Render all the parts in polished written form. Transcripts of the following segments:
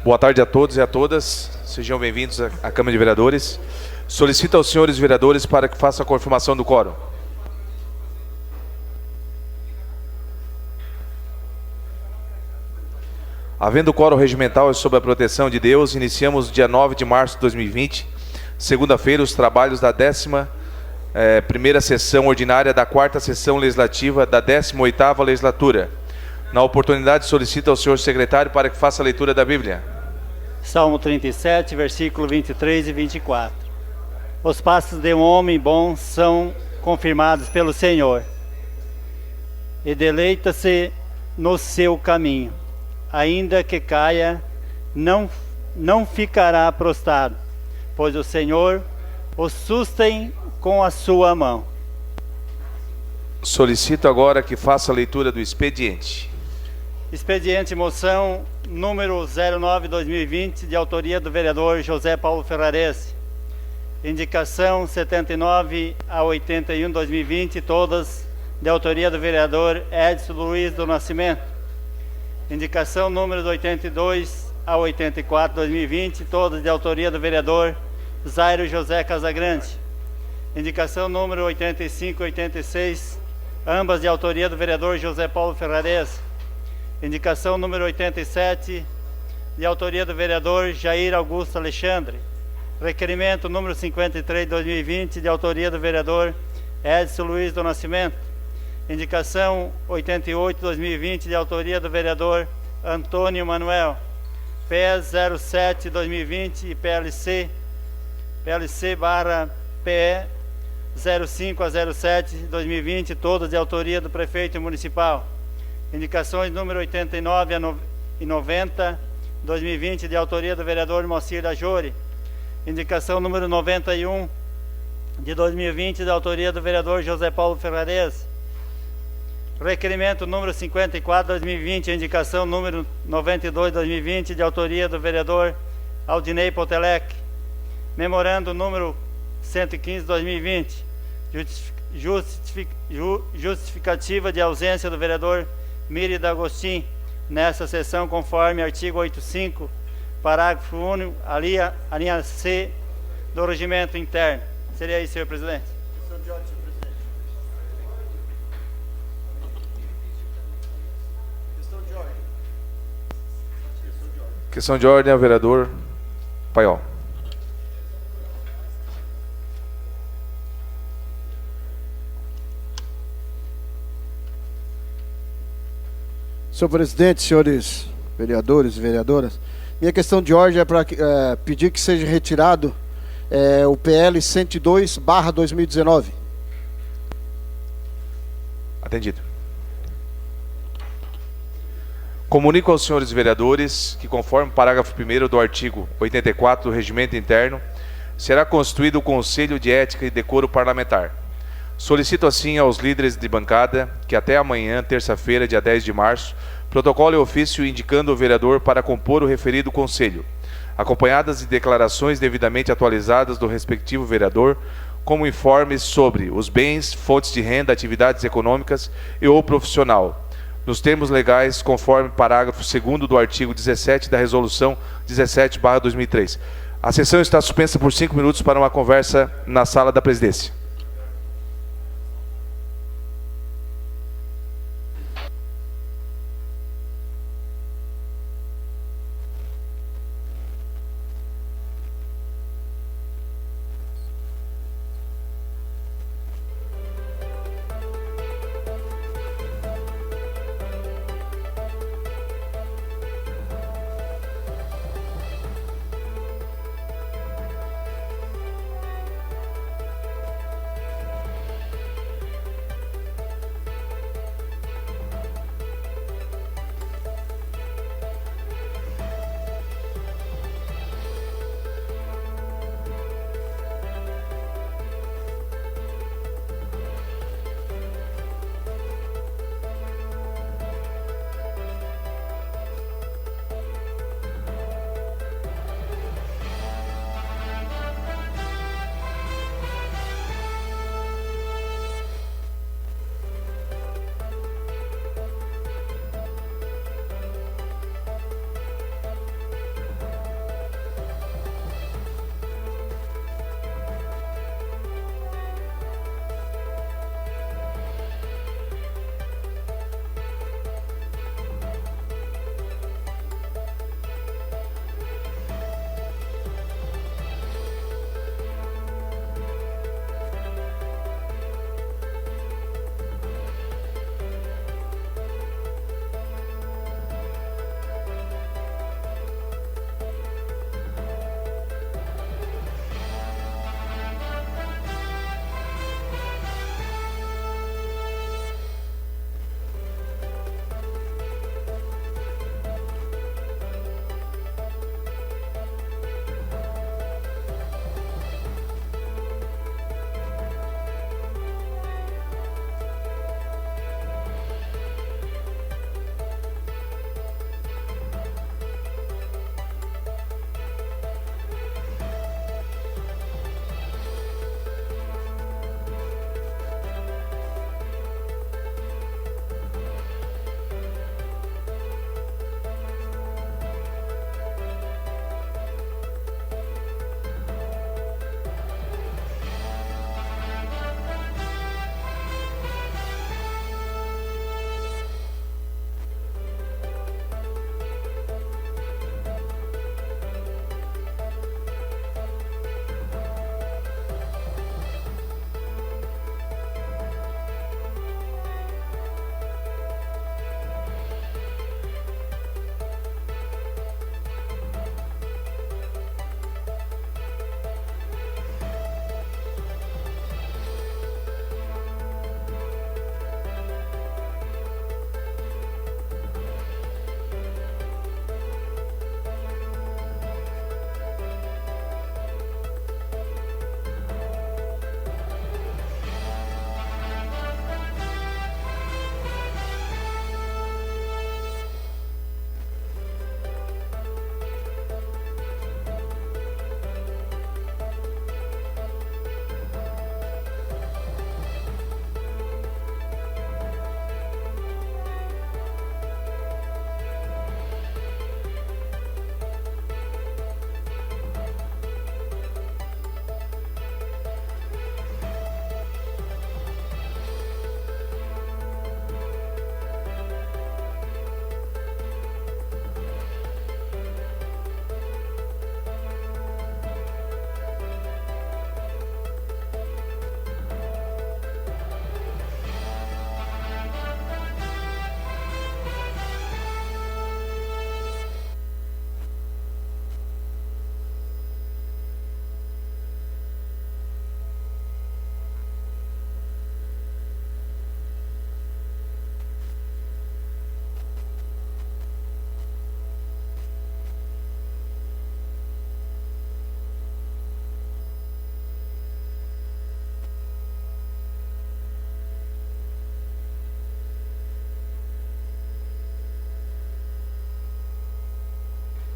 Boa tarde a todos e a todas. Sejam bem-vindos à Câmara de Vereadores. Solicito aos senhores vereadores para que façam a confirmação do quórum. Havendo quórum regimental e sob a proteção de Deus, iniciamos dia 9 de março de 2020, segunda-feira, os trabalhos da 11ª sessão ordinária da 4ª sessão legislativa da 18ª legislatura. Na oportunidade, solicito ao senhor secretário para que faça a leitura da Bíblia. Salmo 37, versículo 23 e 24. Os passos de um homem bom são confirmados pelo Senhor, e deleita-se no seu caminho. Ainda que caia, não ficará prostrado, pois o Senhor o sustém com a sua mão. Solicito agora que faça a leitura do expediente. Expediente moção número 09/2020, de autoria do vereador José Paulo Ferrarese. Indicação 79 a 81/2020, todas de autoria do vereador Edson Luiz do Nascimento. Indicação número 82 a 84/2020, todas de autoria do vereador Zairo José Casagrande. Indicação número 85 e 86, ambas de autoria do vereador José Paulo Ferrarese. Indicação número 87, de autoria do vereador Jair Augusto Alexandre. Requerimento número 53/2020, de autoria do vereador Edson Luiz do Nascimento. Indicação 88/2020, de autoria do vereador Antônio Manuel. PES 07/2020 e PLC/PE 05 a 07/2020, todas de autoria do prefeito municipal. Indicações número 89 e 90/2020, de autoria do vereador Moacir da Jori. Indicação número 91 de 2020, de autoria do vereador José Paulo Ferrarese. Requerimento número 54/2020, indicação número 92/2020, de autoria do vereador Aldinei Potelec. Memorando número 115/2020, justificativa de ausência do vereador Miri D'Agostin nessa sessão, conforme artigo 85, parágrafo único, a linha C do regimento interno. Seria isso, senhor presidente. Questão de ordem, senhor presidente. Questão de ordem ao vereador Paiol. Senhor presidente, senhores vereadores e vereadoras, minha questão de ordem é para pedir que seja retirado o PL 102/2019. Atendido. Comunico aos senhores vereadores que, conforme o parágrafo 1º do artigo 84 do Regimento Interno, será constituído o Conselho de Ética e Decoro Parlamentar. Solicito assim aos líderes de bancada que até amanhã, terça-feira, dia 10 de março, protocole o ofício indicando o vereador para compor o referido conselho, acompanhadas de declarações devidamente atualizadas do respectivo vereador, como informes sobre os bens, fontes de renda, atividades econômicas e ou profissional, nos termos legais, conforme parágrafo 2º do artigo 17 da Resolução 17/2003. A sessão está suspensa por 5 minutos para uma conversa na sala da presidência.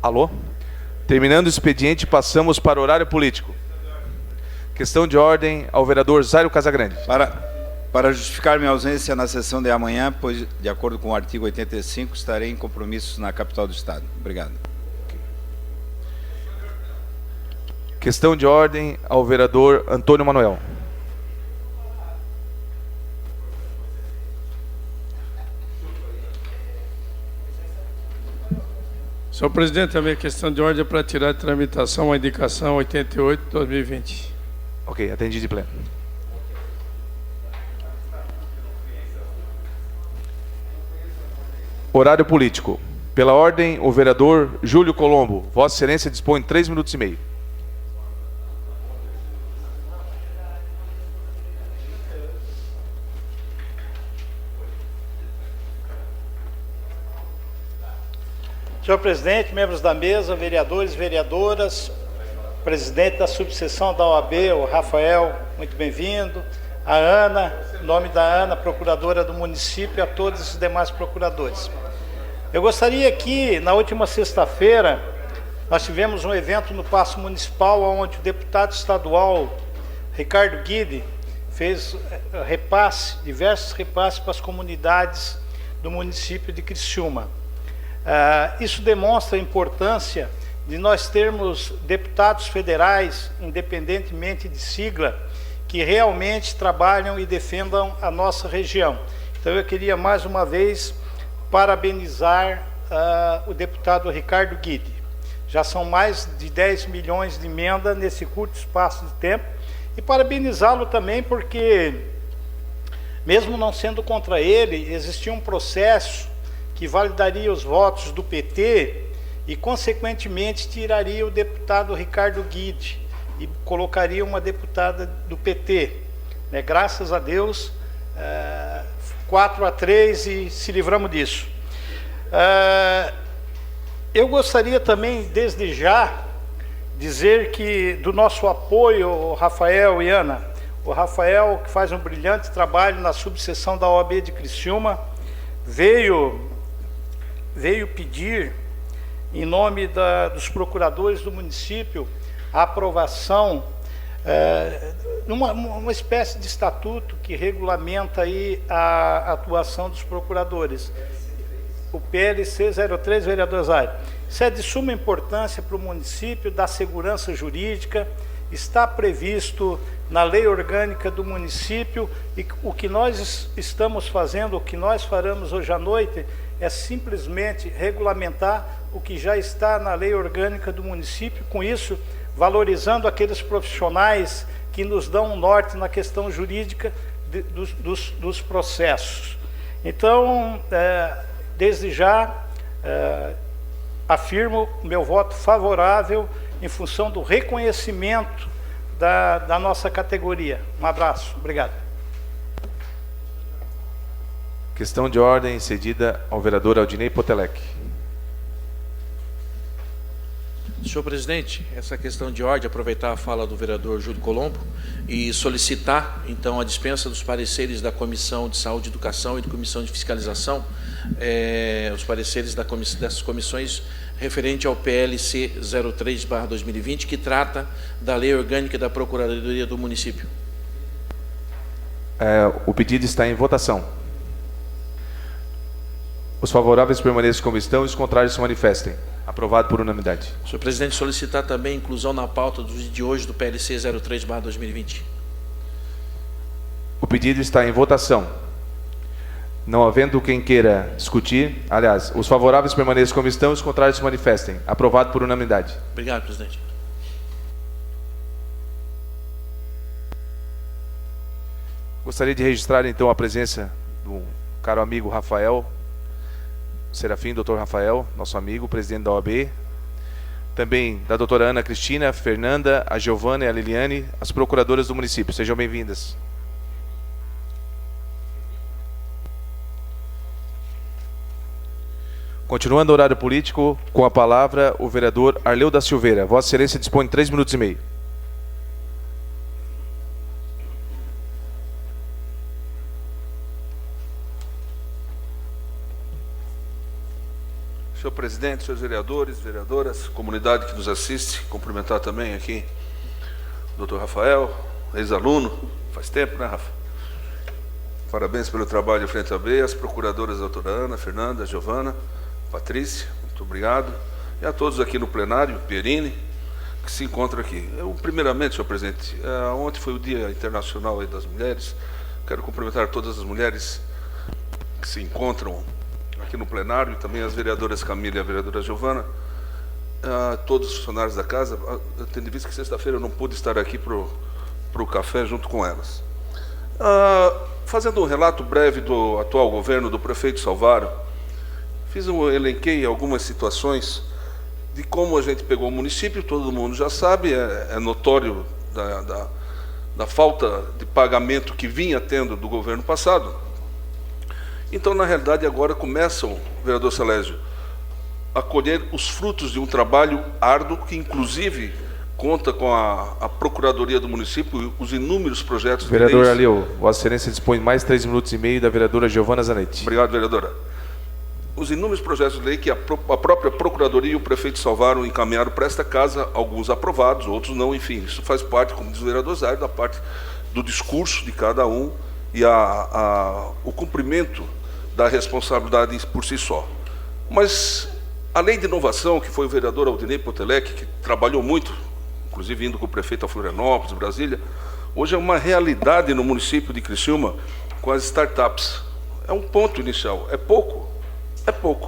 Alô? Terminando o expediente, passamos para o horário político. Questão de ordem ao vereador Zairo Casagrande. Para justificar minha ausência na sessão de amanhã, pois, de acordo com o artigo 85, estarei em compromissos na capital do Estado. Obrigado. Questão de ordem ao vereador Antônio Manuel. Senhor presidente, a minha questão de ordem é para tirar de tramitação a indicação 88/2020. Ok, atendido de pleno. Horário político. Pela ordem, o vereador Júlio Colombo. Vossa Excelência dispõe de 3 minutos e meio. Senhor presidente, membros da mesa, vereadores, vereadoras, presidente da subseção da OAB, o Rafael, muito bem-vindo. A Ana, em nome da Ana, procuradora do município, e a todos os demais procuradores. Eu gostaria que, na última sexta-feira, nós tivemos um evento no Paço Municipal, onde o deputado estadual Ricardo Guidi fez diversos repasses para as comunidades do município de Criciúma. Isso demonstra a importância de nós termos deputados federais, independentemente de sigla, que realmente trabalham e defendam a nossa região. Então eu queria mais uma vez parabenizar o deputado Ricardo Guidi. Já são mais de 10 milhões de emenda nesse curto espaço de tempo, e parabenizá-lo também porque, mesmo não sendo contra ele, existia um processo que validaria os votos do PT e, consequentemente, tiraria o deputado Ricardo Guidi e colocaria uma deputada do PT. Graças a Deus, 4-3 e se livramos disso. Eu gostaria também, desde já, dizer que do nosso apoio ao Rafael e Ana, o Rafael, que faz um brilhante trabalho na subseção da OAB de Criciúma, veio pedir, em nome dos procuradores do município, a aprovação uma espécie de estatuto que regulamenta aí a atuação dos procuradores. O PLC 03, vereador Zaire. Isso é de suma importância para o município, da segurança jurídica, está previsto na lei orgânica do município, e o que nós estamos fazendo, o que nós faremos hoje à noite, é simplesmente regulamentar o que já está na lei orgânica do município, com isso valorizando aqueles profissionais que nos dão um norte na questão jurídica dos processos. Então, desde já, afirmo meu voto favorável em função do reconhecimento da nossa categoria. Um abraço, obrigado. Questão de ordem cedida ao vereador Aldinei Potelec. Senhor presidente, essa questão de ordem, aproveitar a fala do vereador Júlio Colombo e solicitar, então, a dispensa dos pareceres da Comissão de Saúde e Educação e da Comissão de Fiscalização, os pareceres dessas comissões referente ao PLC 03/2020, que trata da Lei Orgânica da Procuradoria do Município. O pedido está em votação. Os favoráveis permaneçam como estão e os contrários se manifestem. Aprovado por unanimidade. Senhor presidente, solicitar também a inclusão na pauta de hoje do PLC 03/2020. O pedido está em votação. Não havendo quem queira discutir, aliás, os favoráveis permaneçam como estão e os contrários se manifestem. Aprovado por unanimidade. Obrigado, presidente. Gostaria de registrar então a presença do caro amigo Rafael Serafim, doutor Rafael, nosso amigo, presidente da OAB. Também da doutora Ana Cristina, a Fernanda, a Giovana e a Liliane, as procuradoras do município. Sejam bem-vindas. Continuando o horário político, com a palavra o vereador Arleu da Silveira. Vossa Excelência dispõe de 3 minutos e meio. Senhor presidente, senhores vereadores, vereadoras, comunidade que nos assiste, cumprimentar também aqui o Dr. Rafael, ex-aluno, faz tempo, né, Rafa? Parabéns pelo trabalho frente à B, as procuradoras, a doutora Ana, Fernanda, Giovana, Patrícia, muito obrigado, e a todos aqui no plenário, Pierini, que se encontra aqui. Primeiramente, senhor presidente, ontem foi o Dia Internacional aí das Mulheres, quero cumprimentar todas as mulheres que se encontram aqui no plenário, e também as vereadoras Camila e a vereadora Giovana, todos os funcionários da casa, tendo visto que sexta-feira eu não pude estar aqui para o café junto com elas. Fazendo um relato breve do atual governo do prefeito Salvaro, elenquei algumas situações de como a gente pegou o município, todo mundo já sabe, é notório da falta de pagamento que vinha tendo do governo passado. Então, na realidade, agora começam, vereador Salésio, a colher os frutos de um trabalho árduo que, inclusive, conta com a Procuradoria do município e os inúmeros projetos de Vereador leis. Alio, Vossa Excelência dispõe de mais 3 minutos e meio da vereadora Giovana Zanetti. Obrigado, vereadora. Os inúmeros projetos de lei que a própria Procuradoria e o prefeito Salvaro encaminharam para esta casa, alguns aprovados, outros não, enfim, isso faz parte, como diz o vereador Zaire, da parte do discurso de cada um e o cumprimento da responsabilidade por si só. Mas a lei de inovação, que foi o vereador Aldinei Potelec, que trabalhou muito, inclusive indo com o prefeito a Florianópolis, Brasília, hoje é uma realidade no município de Criciúma com as startups. É um ponto inicial, é pouco,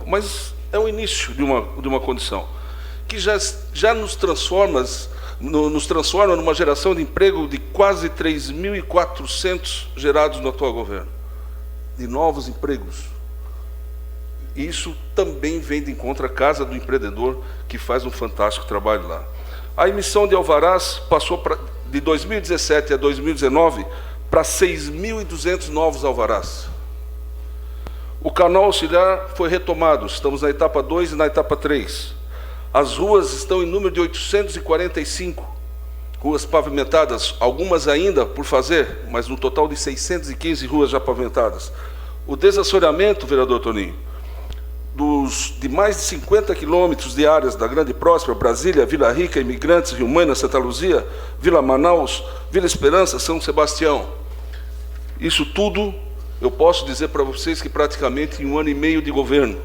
mas é o início de uma condição que já nos transforma numa geração de emprego de quase 3.400 gerados no atual governo, de novos empregos. Isso também vem de encontro à Casa do Empreendedor, que faz um fantástico trabalho lá. A emissão de alvarás passou de 2017 a 2019 para 6.200 novos alvarás. O canal auxiliar foi retomado, estamos na etapa 2 e na etapa 3. As ruas estão em número de 845 ruas pavimentadas, algumas ainda por fazer, mas no total de 615 ruas já pavimentadas. O desassoreamento, vereador Toninho, de mais de 50 quilômetros de áreas da Grande Próspera, Brasília, Vila Rica, Imigrantes, Rio Mena, Santa Luzia, Vila Manaus, Vila Esperança, São Sebastião. Isso tudo, eu posso dizer para vocês que praticamente em 1 ano e meio de governo,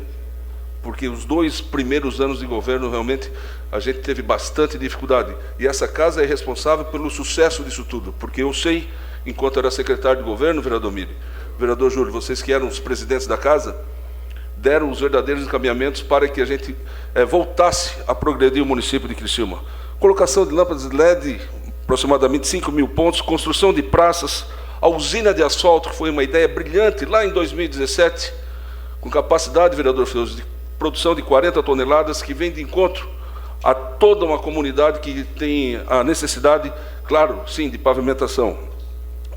porque os 2 primeiros anos de governo, realmente, a gente teve bastante dificuldade. E essa casa é responsável pelo sucesso disso tudo, porque eu sei, enquanto era secretário de governo, vereador Miri, vereador Júlio, vocês que eram os presidentes da casa, deram os verdadeiros encaminhamentos para que a gente voltasse a progredir o município de Criciúma. Colocação de lâmpadas LED, aproximadamente 5.000 pontos, construção de praças, a usina de asfalto, que foi uma ideia brilhante lá em 2017, com capacidade, vereador Feuso, de produção de 40 toneladas, que vem de encontro a toda uma comunidade que tem a necessidade, claro, sim, de pavimentação.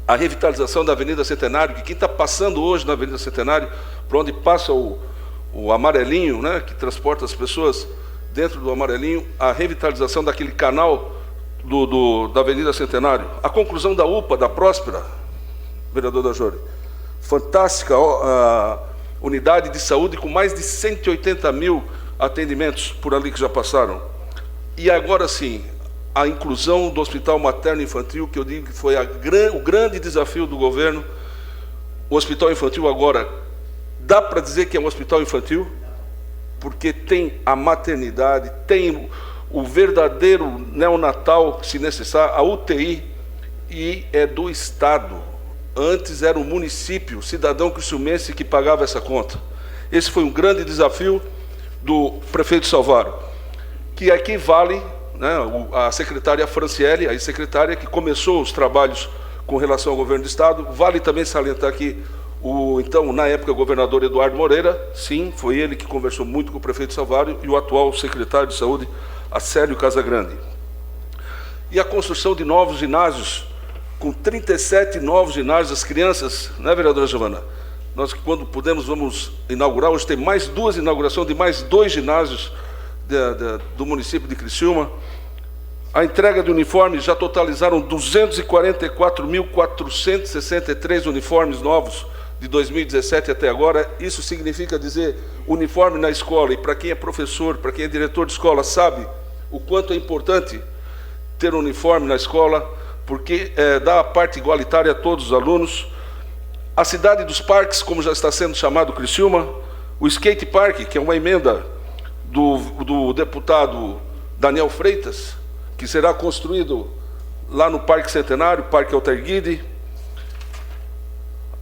A revitalização da Avenida Centenário, que quem está passando hoje na Avenida Centenário, por onde passa o amarelinho, né, que transporta as pessoas dentro do amarelinho, a revitalização daquele canal da Avenida Centenário. A conclusão da UPA, da Próspera, vereador Dajori, fantástica unidade de saúde com mais de 180 mil atendimentos por ali que já passaram. E agora sim, a inclusão do Hospital Materno-Infantil, que eu digo que foi o grande desafio do governo. O Hospital Infantil agora, dá para dizer que é um hospital infantil, porque tem a maternidade, tem o verdadeiro neonatal, se necessário, a UTI, e é do Estado. Antes era o município, o cidadão criciumense que pagava essa conta. Esse foi um grande desafio do prefeito Salvaro, que aqui vale, né, a secretária Franciele, a secretária que começou os trabalhos com relação ao governo do Estado. Vale também salientar aqui então, na época, o governador Eduardo Moreira, sim, foi ele que conversou muito com o prefeito Salvaro, e o atual secretário de Saúde, Acélio Casagrande. E a construção de novos ginásios, com 37 novos ginásios, as crianças, né, vereadora Giovana? Nós, quando pudemos, vamos inaugurar, hoje tem mais 2 inaugurações de mais 2 ginásios do município de Criciúma. A entrega de uniformes, já totalizaram 244.463 uniformes novos de 2017 até agora. Isso significa dizer uniforme na escola, e para quem é professor, para quem é diretor de escola, sabe o quanto é importante ter um uniforme na escola, porque dá a parte igualitária a todos os alunos. A cidade dos parques, como já está sendo chamado Criciúma, o skate park, que é uma emenda do deputado Daniel Freitas, que será construído lá no Parque Centenário, Parque Alterguide,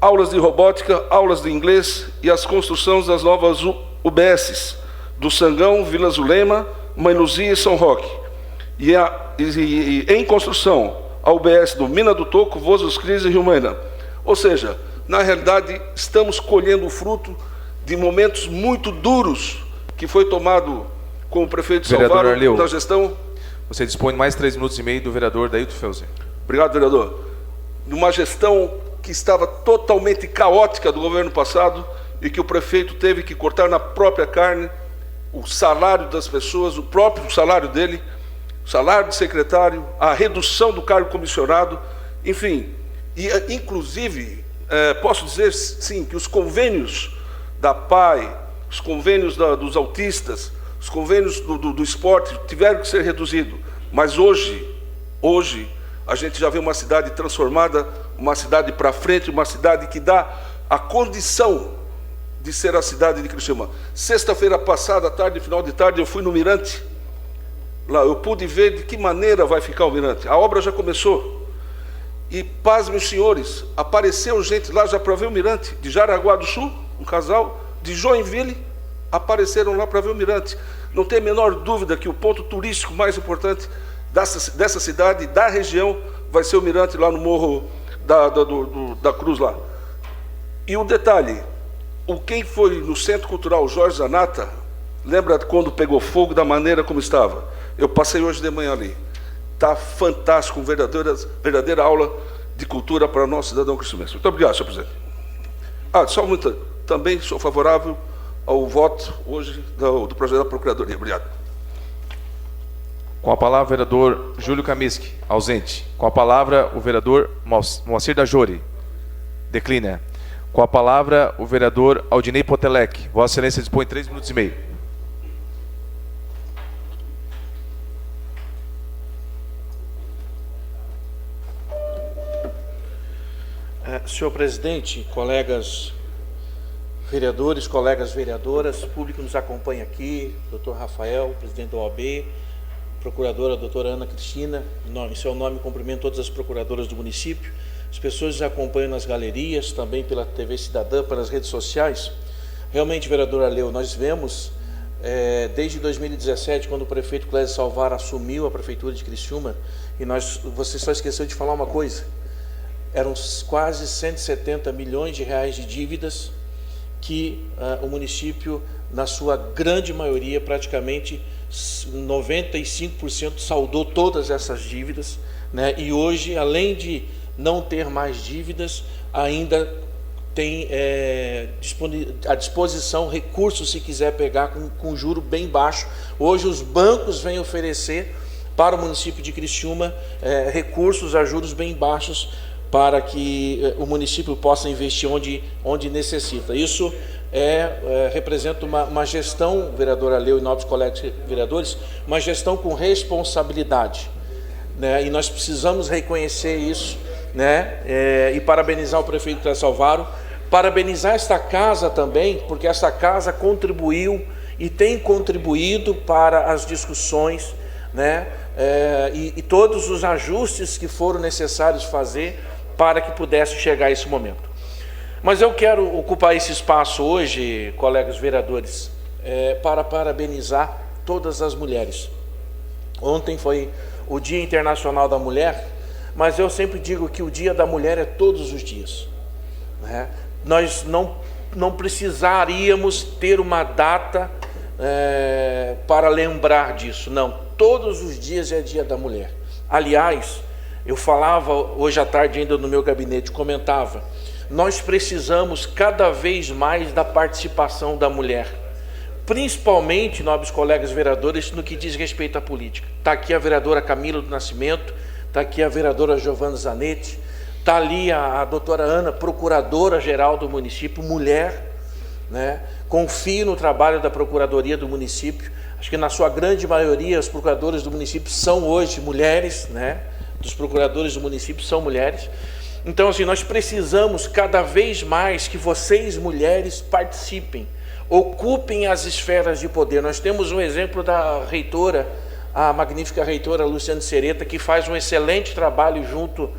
aulas de robótica, aulas de inglês e as construções das novas UBSs do Sangão, Vila Zulema, Mãe Luzia e São Roque. E em construção, a UBS do Mina do Toco, Voz dos Cris e Rio Mena. Ou seja, na realidade, estamos colhendo o fruto de momentos muito duros que foi tomado com o prefeito Salvaro Arleu, na gestão. Você dispõe de mais 3 minutos e meio do vereador Dailton Felzer. Obrigado, vereador. Numa gestão que estava totalmente caótica do governo passado e que o prefeito teve que cortar na própria carne o salário das pessoas, o próprio salário dele, o salário de secretário, a redução do cargo comissionado, enfim. E, inclusive, posso dizer, sim, que os convênios da PAI, os convênios dos autistas, os convênios do esporte tiveram que ser reduzidos. Mas hoje, a gente já vê uma cidade transformada, uma cidade para frente, uma cidade que dá a condição de ser a cidade de Criciúma. Sexta-feira passada, à tarde, final de tarde, eu fui no Mirante. Lá eu pude ver de que maneira vai ficar o Mirante. A obra já começou. E, pasmem os senhores, apareceu gente lá já para ver o Mirante, de Jaraguá do Sul, um casal, de Joinville, apareceram lá para ver o Mirante. Não tem a menor dúvida que o ponto turístico mais importante dessa cidade, da região, vai ser o Mirante lá no Morro da Cruz lá. E o detalhe, quem foi no Centro Cultural Jorge Zanata, lembra quando pegou fogo, da maneira como estava? Eu passei hoje de manhã ali. Está fantástico, verdadeira aula de cultura para o nosso cidadão criciumense. Muito obrigado, senhor presidente. Também sou favorável ao voto hoje do projeto da Procuradoria. Obrigado. Com a palavra, o vereador Júlio Kamiski, ausente. Com a palavra, o vereador Moacir da Jori, declina. Com a palavra, o vereador Aldinei Potelec. Vossa Excelência dispõe 3 minutos e meio. Senhor presidente, colegas vereadores, colegas vereadoras, público que nos acompanha aqui, doutor Rafael, presidente da OAB, procuradora doutora Ana Cristina, em seu nome cumprimento todas as procuradoras do município, as pessoas que nos acompanham nas galerias, também pela TV Cidadã, pelas redes sociais. Realmente, vereador Arleu, nós vemos, desde 2017, quando o prefeito Clésio Salvaro assumiu a prefeitura de Criciúma, e você só esqueceu de falar uma coisa, eram quase 170 milhões de reais de dívidas que o município, na sua grande maioria, praticamente 95% saldou todas essas dívidas, né? E hoje, além de não ter mais dívidas, ainda tem à disposição recursos, se quiser pegar com juro bem baixo. Hoje os bancos vêm oferecer para o município de Criciúma recursos a juros bem baixos, para que o município possa investir onde necessita. Isso representa uma gestão, vereador Arleu e nobres colegas vereadores, uma gestão com responsabilidade, né? E nós precisamos reconhecer isso, né? E parabenizar o prefeito Clésio Salvaro, parabenizar esta casa também, porque esta casa contribuiu e tem contribuído para as discussões, né? E todos os ajustes que foram necessários fazer para que pudesse chegar a esse momento. Mas eu quero ocupar esse espaço hoje, colegas vereadores, para parabenizar todas as mulheres. Ontem foi o Dia Internacional da Mulher, mas eu sempre digo que o Dia da Mulher é todos os dias, né? Nós não precisaríamos ter uma data para lembrar disso, não. Todos os dias é Dia da Mulher. Aliás, eu falava hoje à tarde ainda no meu gabinete, comentava, nós precisamos cada vez mais da participação da mulher, principalmente, nobres colegas vereadores, no que diz respeito à política. Está aqui a vereadora Camila do Nascimento, está aqui a vereadora Giovana Zanetti, Está ali a doutora Ana, procuradora-geral do município, mulher, né? Confio no trabalho da Procuradoria do município. Acho que na sua grande maioria os procuradores do município são hoje mulheres, né? Dos procuradores do município são mulheres. Então, assim, nós precisamos cada vez mais que vocês, mulheres, participem, ocupem as esferas de poder. Nós temos um exemplo da reitora, a magnífica reitora Luciane Sereta, que faz um excelente trabalho junto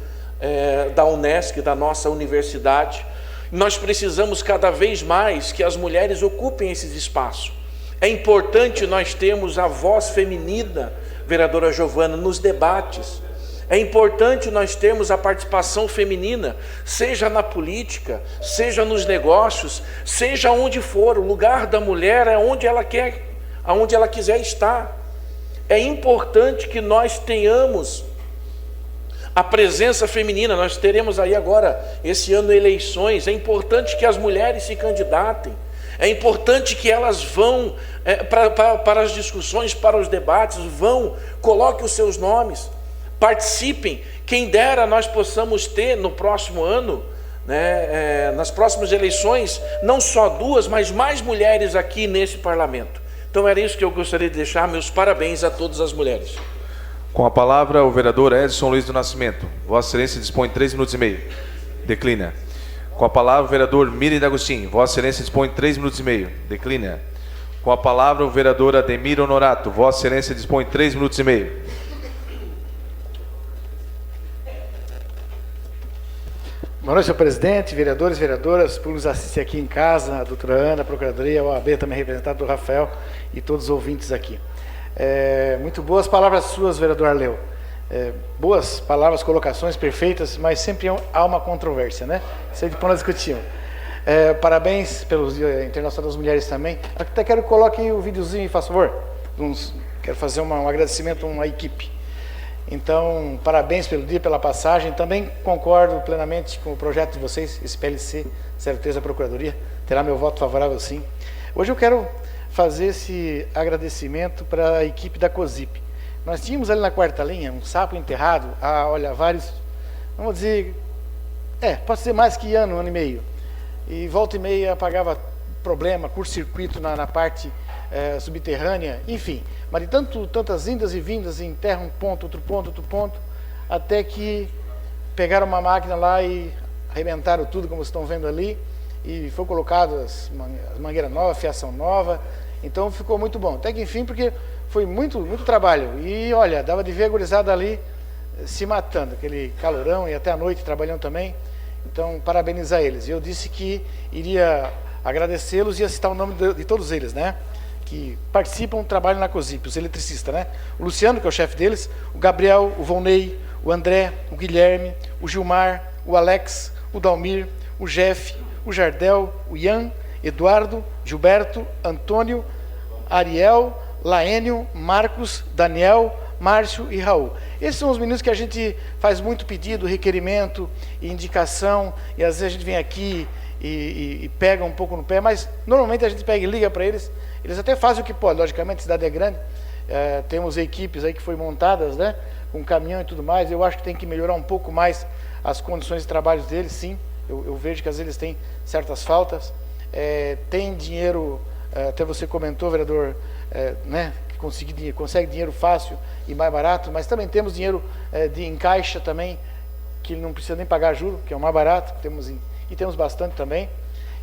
da Unesc, da nossa universidade. Nós precisamos cada vez mais que as mulheres ocupem esses espaços. É importante nós termos a voz feminina, vereadora Giovana, nos debates. É importante nós termos a participação feminina, seja na política, seja nos negócios, seja onde for. O lugar da mulher é onde ela quer, aonde ela quiser estar. É importante que nós tenhamos a presença feminina. Nós teremos aí agora, esse ano, eleições. É importante que as mulheres se candidatem. É importante que elas vão para as discussões, para os debates, coloquem os seus nomes, participem. Quem dera nós possamos ter no próximo ano, né, nas próximas eleições, não só 2, mas mais mulheres aqui nesse parlamento. Então era isso que eu gostaria de deixar. Meus parabéns a todas as mulheres. Com a palavra, o vereador Edson Luiz do Nascimento. Vossa Excelência dispõe 3 minutos e meio. Declina. Com a palavra, o vereador Miri D'Agostinho. Vossa Excelência dispõe 3 minutos e meio. Declina. Com a palavra, o vereador Ademir Honorato. Vossa Excelência dispõe 3 minutos e meio. Boa noite, senhor presidente, vereadores, vereadoras, por nos assistir aqui em casa, a doutora Ana, a Procuradoria, a OAB, também representado do Rafael e todos os ouvintes aqui. Muito boas palavras suas, vereador Arleu. Boas palavras, colocações perfeitas, mas sempre há uma controvérsia, né? Sempre para nós discutirmos. Parabéns pelo Dia Internacional das Mulheres também. Até quero que coloque o videozinho, faz favor. Quero fazer um agradecimento a uma equipe. Então, parabéns pelo dia, pela passagem. Também concordo plenamente com o projeto de vocês, esse PLC, certeza a Procuradoria, terá meu voto favorável sim. Hoje eu quero fazer esse agradecimento para a equipe da COSIP. Nós tínhamos ali na quarta linha um sapo enterrado, olha, vários, vamos dizer, pode ser mais que ano e meio. E volta e meia apagava problema, curto-circuito na parte subterrânea, enfim. Mas de tantas indas e vindas, enterra um ponto, outro ponto, até que pegaram uma máquina lá e arrebentaram tudo, como vocês estão vendo ali, e foi colocado as mangueiras novas, fiação nova, então ficou muito bom. Até que enfim, porque foi muito trabalho, e olha, dava de ver a gurizada ali se matando, aquele calorão, e até a noite trabalhando também, então parabenizar eles. Eu disse que iria agradecê-los e ia citar o nome de todos eles, né? Que participam, trabalham na COSIP, os eletricistas, né? O Luciano, que é o chefe deles, o Gabriel, o Volney, o André, o Guilherme, o Gilmar, o Alex, o Dalmir, o Jeff, o Jardel, o Ian, Eduardo, Gilberto, Antônio, Ariel, Laênio, Marcos, Daniel, Márcio e Raul. Esses são os meninos que a gente faz muito pedido, requerimento e indicação, e às vezes a gente vem aqui e pega um pouco no pé, mas normalmente a gente pega e liga para eles, eles até fazem o que pode, logicamente a cidade é grande, temos equipes aí que foram montadas, né, com caminhão e tudo mais. Eu acho que tem que melhorar um pouco mais as condições de trabalho deles, sim, eu vejo que às vezes eles têm certas faltas, tem dinheiro, até você comentou, vereador, né, que consegue dinheiro fácil e mais barato, mas também temos dinheiro em caixa também, que não precisa nem pagar juro, que é o mais barato, e temos bastante também.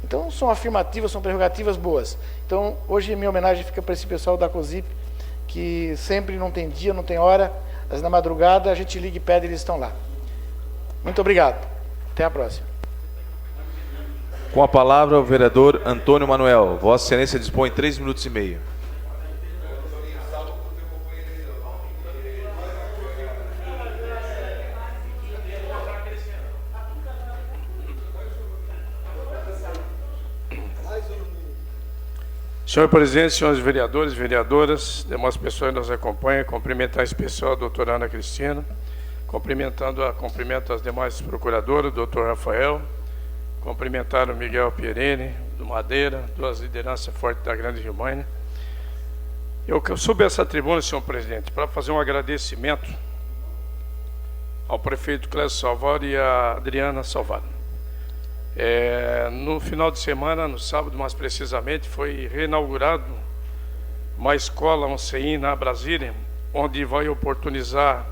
Então são afirmativas, são prerrogativas boas. Então hoje minha homenagem fica para esse pessoal da COSIP, que sempre não tem dia, não tem hora, mas na madrugada a gente liga e pede e eles estão lá. Muito obrigado. Até a próxima. Com a palavra o vereador Antônio Manuel. Vossa Excelência dispõe 3 minutos e meio. Senhor presidente, senhores vereadores, vereadoras, demais pessoas que nos acompanham, cumprimentar em especial a doutora Ana Cristina, cumprimento as demais procuradoras, o doutor Rafael, cumprimentar o Miguel Pierini, do Madeira, duas lideranças fortes da Grande Rio Mãe. Eu subi essa tribuna, senhor presidente, para fazer um agradecimento ao prefeito Clécio Salvador e à Adriana Salvador. No final de semana, no sábado mais precisamente, foi reinaugurado uma escola, um CI na Brasília, onde vai oportunizar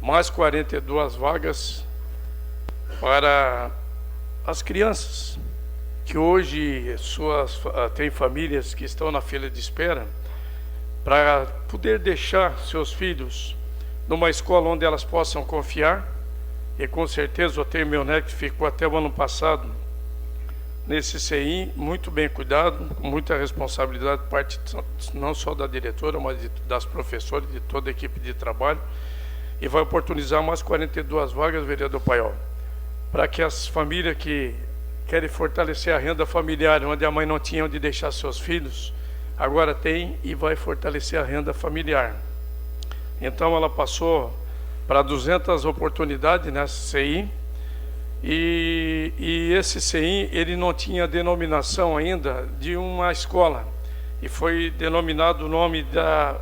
mais 42 vagas para as crianças que hoje têm famílias que estão na fila de espera, para poder deixar seus filhos numa escola onde elas possam confiar. E com certeza o tenho meu neto que ficou até o ano passado nesse CI, muito bem cuidado, com muita responsabilidade, parte não só da diretora, mas das professoras, de toda a equipe de trabalho, e vai oportunizar mais 42 vagas, vereador Paiol, para que as famílias que querem fortalecer a renda familiar, onde a mãe não tinha onde deixar seus filhos, agora tem e vai fortalecer a renda familiar. Então ela passou para 200 oportunidades nessa CI, e esse CI ele não tinha denominação ainda de uma escola, e foi denominado o nome da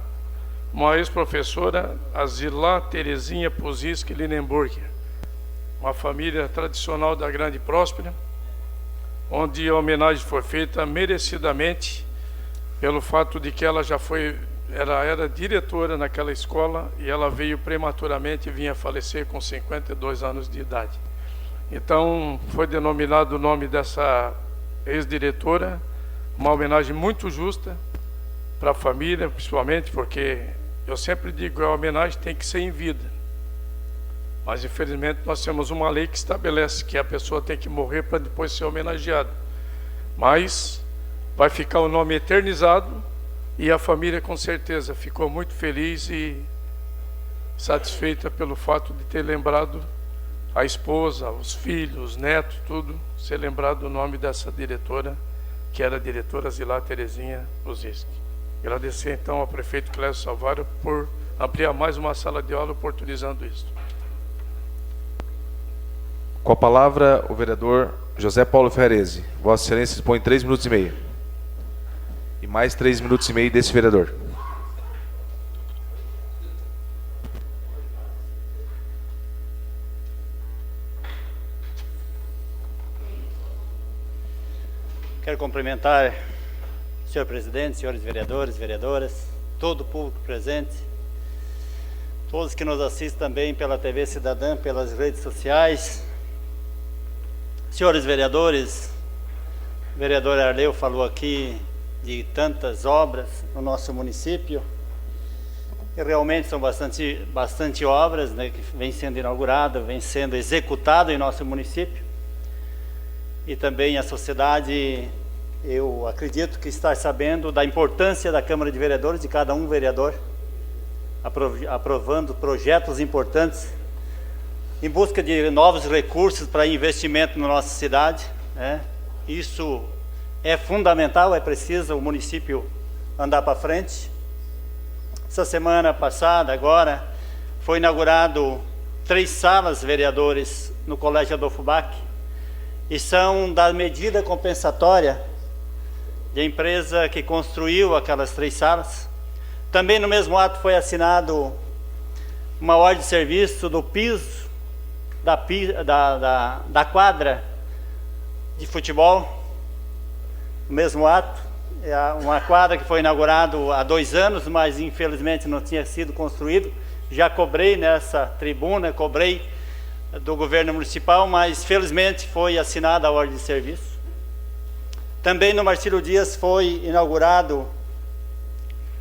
uma ex-professora, Azilá Terezinha Puzinski Linenburg, uma família tradicional da Grande Próspera, onde a homenagem foi feita merecidamente pelo fato de que ela era diretora naquela escola e ela veio prematuramente e vinha falecer com 52 anos de idade. Então foi denominado o nome dessa ex-diretora, uma homenagem muito justa para a família, principalmente porque eu sempre digo, a homenagem tem que ser em vida, mas infelizmente nós temos uma lei que estabelece que a pessoa tem que morrer para depois ser homenageada, mas vai ficar o nome eternizado. E a família com certeza ficou muito feliz e satisfeita pelo fato de ter lembrado a esposa, os filhos, os netos, tudo, ser lembrado do nome dessa diretora, que era a diretora Zilá Terezinha Luzinski. Agradecer então ao prefeito Clécio Salvador por ampliar mais uma sala de aula, oportunizando isso. Com a palavra, o vereador José Paulo Ferrarese. Vossa Excelência dispõe 3 minutos e meio. E mais 3 minutos e meio desse vereador. Quero cumprimentar o senhor presidente, senhores vereadores, vereadoras, todo o público presente, todos que nos assistem também pela TV Cidadã, pelas redes sociais. Senhores vereadores, o vereador Arleu falou aqui de tantas obras no nosso município, e realmente são bastante obras, né, que vêm sendo inauguradas, vêm sendo executadas em nosso município, e também a sociedade, eu acredito que está sabendo da importância da Câmara de Vereadores, de cada um vereador, aprovando projetos importantes, em busca de novos recursos para investimento na nossa cidade, né? Isso é fundamental, é preciso o município andar para frente. Essa semana passada, agora, foi inaugurado 3 salas, vereadores, no Colégio Adolfo Bach, e são da medida compensatória da empresa que construiu aquelas 3 salas. Também no mesmo ato foi assinado uma ordem de serviço do piso da quadra de futebol. No mesmo ato, uma quadra que foi inaugurada há 2 anos, mas infelizmente não tinha sido construído. Já cobrei nessa tribuna, cobrei do governo municipal, mas felizmente foi assinada a ordem de serviço. Também no Marcílio Dias foi inaugurado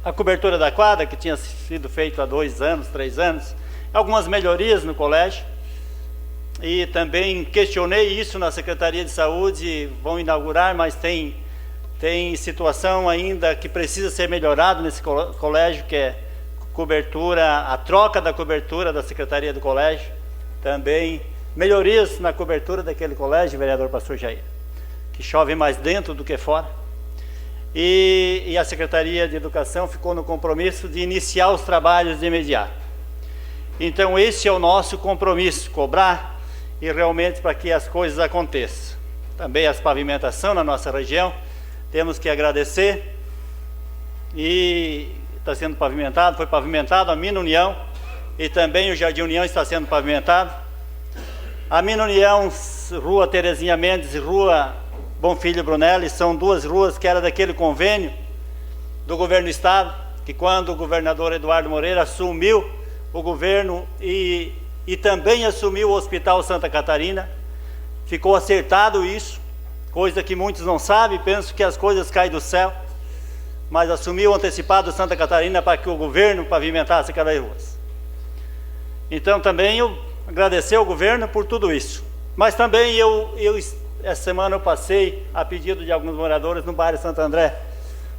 a cobertura da quadra, que tinha sido feito há 2 anos, 3 anos, algumas melhorias no colégio. E também questionei isso na Secretaria de Saúde, vão inaugurar, mas tem situação ainda que precisa ser melhorado nesse colégio, que é cobertura, a troca da cobertura da Secretaria do Colégio, também melhorias na cobertura daquele colégio, vereador Pastor Jair, que chove mais dentro do que fora. E a Secretaria de Educação ficou no compromisso de iniciar os trabalhos de imediato. Então esse é o nosso compromisso, cobrar e realmente para que as coisas aconteçam. Também as pavimentação na nossa região, temos que agradecer, e está sendo pavimentado, foi pavimentado a Mina União, e também o Jardim União está sendo pavimentado. A Mina União, Rua Terezinha Mendes e Rua Bom Filho Brunelli, são duas ruas que era daquele convênio do governo do estado, que quando o governador Eduardo Moreira assumiu o governo e também assumiu o Hospital Santa Catarina, ficou acertado isso, coisa que muitos não sabem, penso que as coisas caem do céu, mas assumiu o antecipado Santa Catarina para que o governo pavimentasse aquelas ruas. Então também eu agradecer ao governo por tudo isso. Mas também essa semana eu passei, a pedido de alguns moradores no bairro Santo André,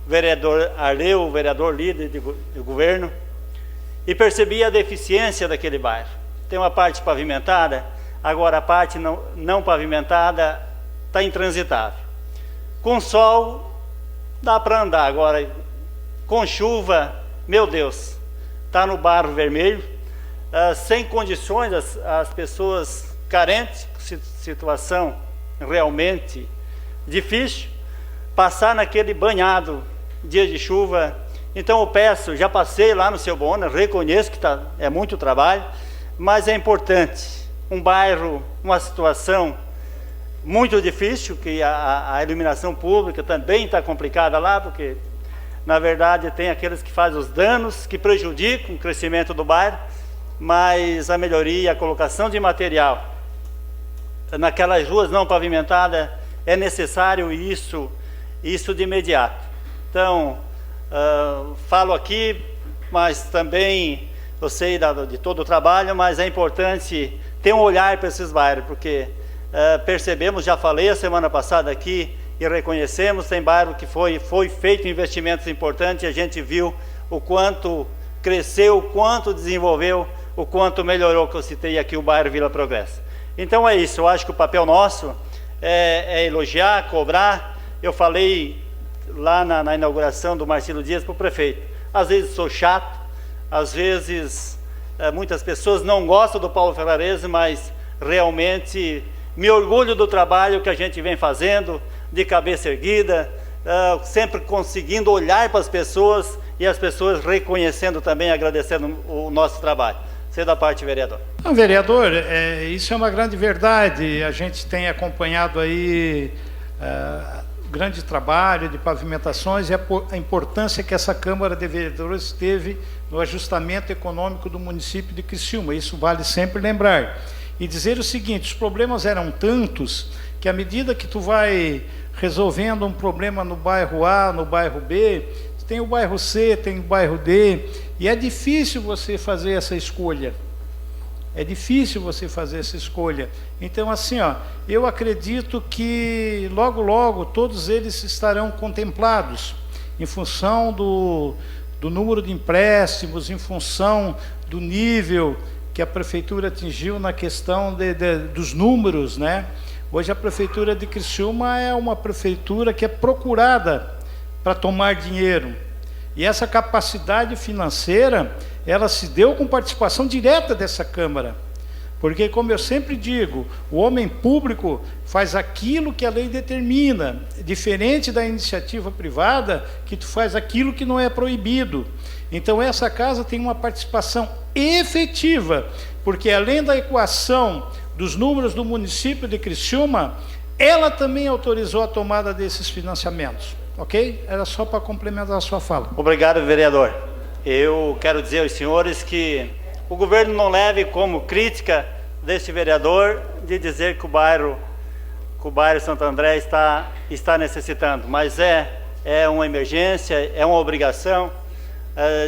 o vereador Arleu, o vereador líder do governo, e percebi a deficiência daquele bairro. Tem uma parte pavimentada, agora a parte não pavimentada está intransitável. Com sol dá para andar, agora com chuva, meu Deus, está no barro vermelho, sem condições, as pessoas carentes, situação realmente difícil, passar naquele banhado, dia de chuva. Então eu peço, já passei lá no Seu Bona, reconheço que é muito trabalho, mas é importante, um bairro, uma situação muito difícil, que a iluminação pública também está complicada lá, porque na verdade tem aqueles que fazem os danos, que prejudicam o crescimento do bairro, mas a melhoria, a colocação de material naquelas ruas não pavimentadas é necessário, isso de imediato. Então, falo aqui, mas também eu sei de todo o trabalho, mas é importante ter um olhar para esses bairros, porque percebemos, já falei a semana passada aqui, e reconhecemos, tem bairro que foi feito investimentos importantes, e a gente viu o quanto cresceu, o quanto desenvolveu, o quanto melhorou, que eu citei aqui, o bairro Vila Progresso. Então é isso, eu acho que o papel nosso é elogiar, cobrar. Eu falei lá na inauguração do Marcelo Dias para o prefeito, às vezes sou chato, às vezes muitas pessoas não gostam do Paulo Ferrarese, mas realmente me orgulho do trabalho que a gente vem fazendo, de cabeça erguida, sempre conseguindo olhar para as pessoas e as pessoas reconhecendo também, agradecendo o nosso trabalho. Você da parte, vereador. Não, vereador, isso é uma grande verdade. A gente tem acompanhado aí grande trabalho de pavimentações e a importância que essa Câmara de Vereadores teve no ajustamento econômico do município de Criciúma. Isso vale sempre lembrar. E dizer o seguinte, os problemas eram tantos que à medida que tu vai resolvendo um problema no bairro A, no bairro B, tem o bairro C, tem o bairro D, e é difícil você fazer essa escolha. É difícil você fazer essa escolha. Então, assim, eu acredito que logo, logo, todos eles estarão contemplados, em função do número de empréstimos, em função do nível que a Prefeitura atingiu na questão dos números, né? Hoje a Prefeitura de Criciúma é uma prefeitura que é procurada para tomar dinheiro. E essa capacidade financeira, ela se deu com participação direta dessa Câmara. Porque, como eu sempre digo, o homem público faz aquilo que a lei determina, diferente da iniciativa privada, que tu faz aquilo que não é proibido. Então, essa casa tem uma participação efetiva, porque além da equação dos números do município de Criciúma, ela também autorizou a tomada desses financiamentos. Ok? Era só para complementar a sua fala. Obrigado, vereador. Eu quero dizer aos senhores que o governo não leve como crítica deste vereador de dizer que o bairro Santo André está necessitando, mas é uma emergência, é uma obrigação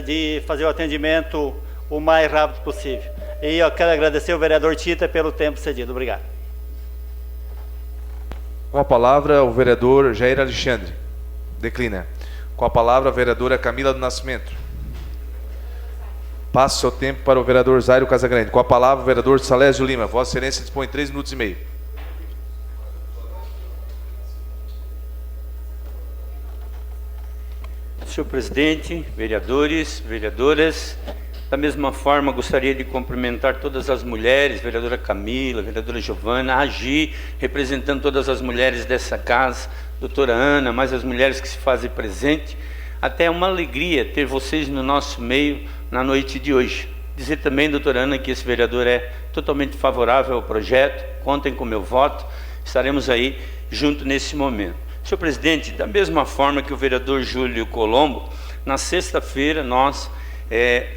de fazer o atendimento o mais rápido possível. E eu quero agradecer ao vereador Tita pelo tempo cedido. Obrigado. Com a palavra, o vereador Jair Alexandre. Declina. Com a palavra, a vereadora Camila do Nascimento. Passe seu tempo para o vereador Zairo Casagrande. Com a palavra, o vereador Salésio Lima. Vossa Excelência dispõe 3 minutos e meio. Senhor presidente, vereadores, vereadoras, da mesma forma gostaria de cumprimentar todas as mulheres, vereadora Camila, vereadora Giovana, a Agi, representando todas as mulheres dessa casa, doutora Ana, mais as mulheres que se fazem presente. Até é uma alegria ter vocês no nosso meio na noite de hoje. Dizer também, doutora Ana, que esse vereador é totalmente favorável ao projeto, contem com o meu voto, estaremos aí junto nesse momento. Senhor presidente, da mesma forma que o vereador Júlio Colombo, na sexta-feira nós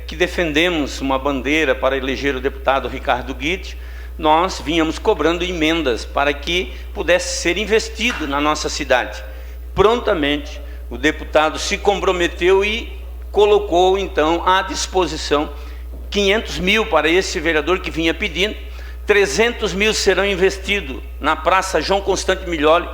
que defendemos uma bandeira para eleger o deputado Ricardo Guide, nós vínhamos cobrando emendas para que pudesse ser investido na nossa cidade. Prontamente, o deputado se comprometeu e colocou, então, à disposição 500 mil para esse vereador que vinha pedindo, 300 mil serão investidos na Praça João Constante Miglioli.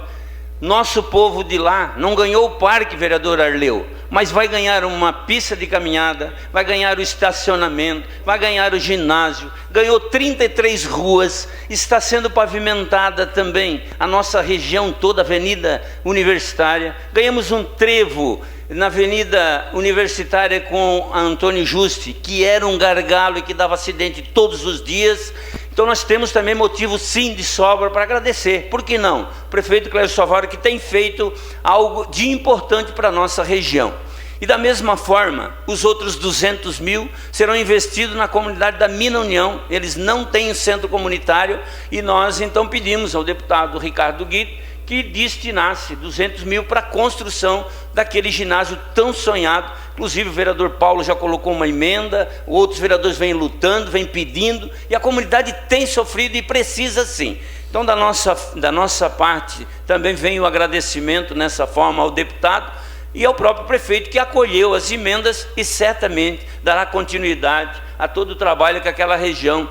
Nosso povo de lá não ganhou o parque, vereador Arleu, mas vai ganhar uma pista de caminhada, vai ganhar o estacionamento, vai ganhar o ginásio, ganhou 33 ruas, está sendo pavimentada também a nossa região toda, a Avenida Universitária, ganhamos um trevo na Avenida Universitária com a Antônio Juste, que era um gargalo e que dava acidente todos os dias. Então nós temos também motivo sim de sobra para agradecer, por que não? O prefeito Clésio Salvaro, que tem feito algo de importante para a nossa região. E da mesma forma, os outros 200 mil serão investidos na comunidade da Mina União, eles não têm centro comunitário, e nós então pedimos ao deputado Ricardo Guide que destinasse 200 mil para a construção daquele ginásio tão sonhado. Inclusive o vereador Paulo já colocou uma emenda, outros vereadores vêm lutando, vêm pedindo, e a comunidade tem sofrido e precisa sim. Então da nossa parte também vem o agradecimento nessa forma ao deputado e ao próprio prefeito, que acolheu as emendas e certamente dará continuidade a todo o trabalho que aquela região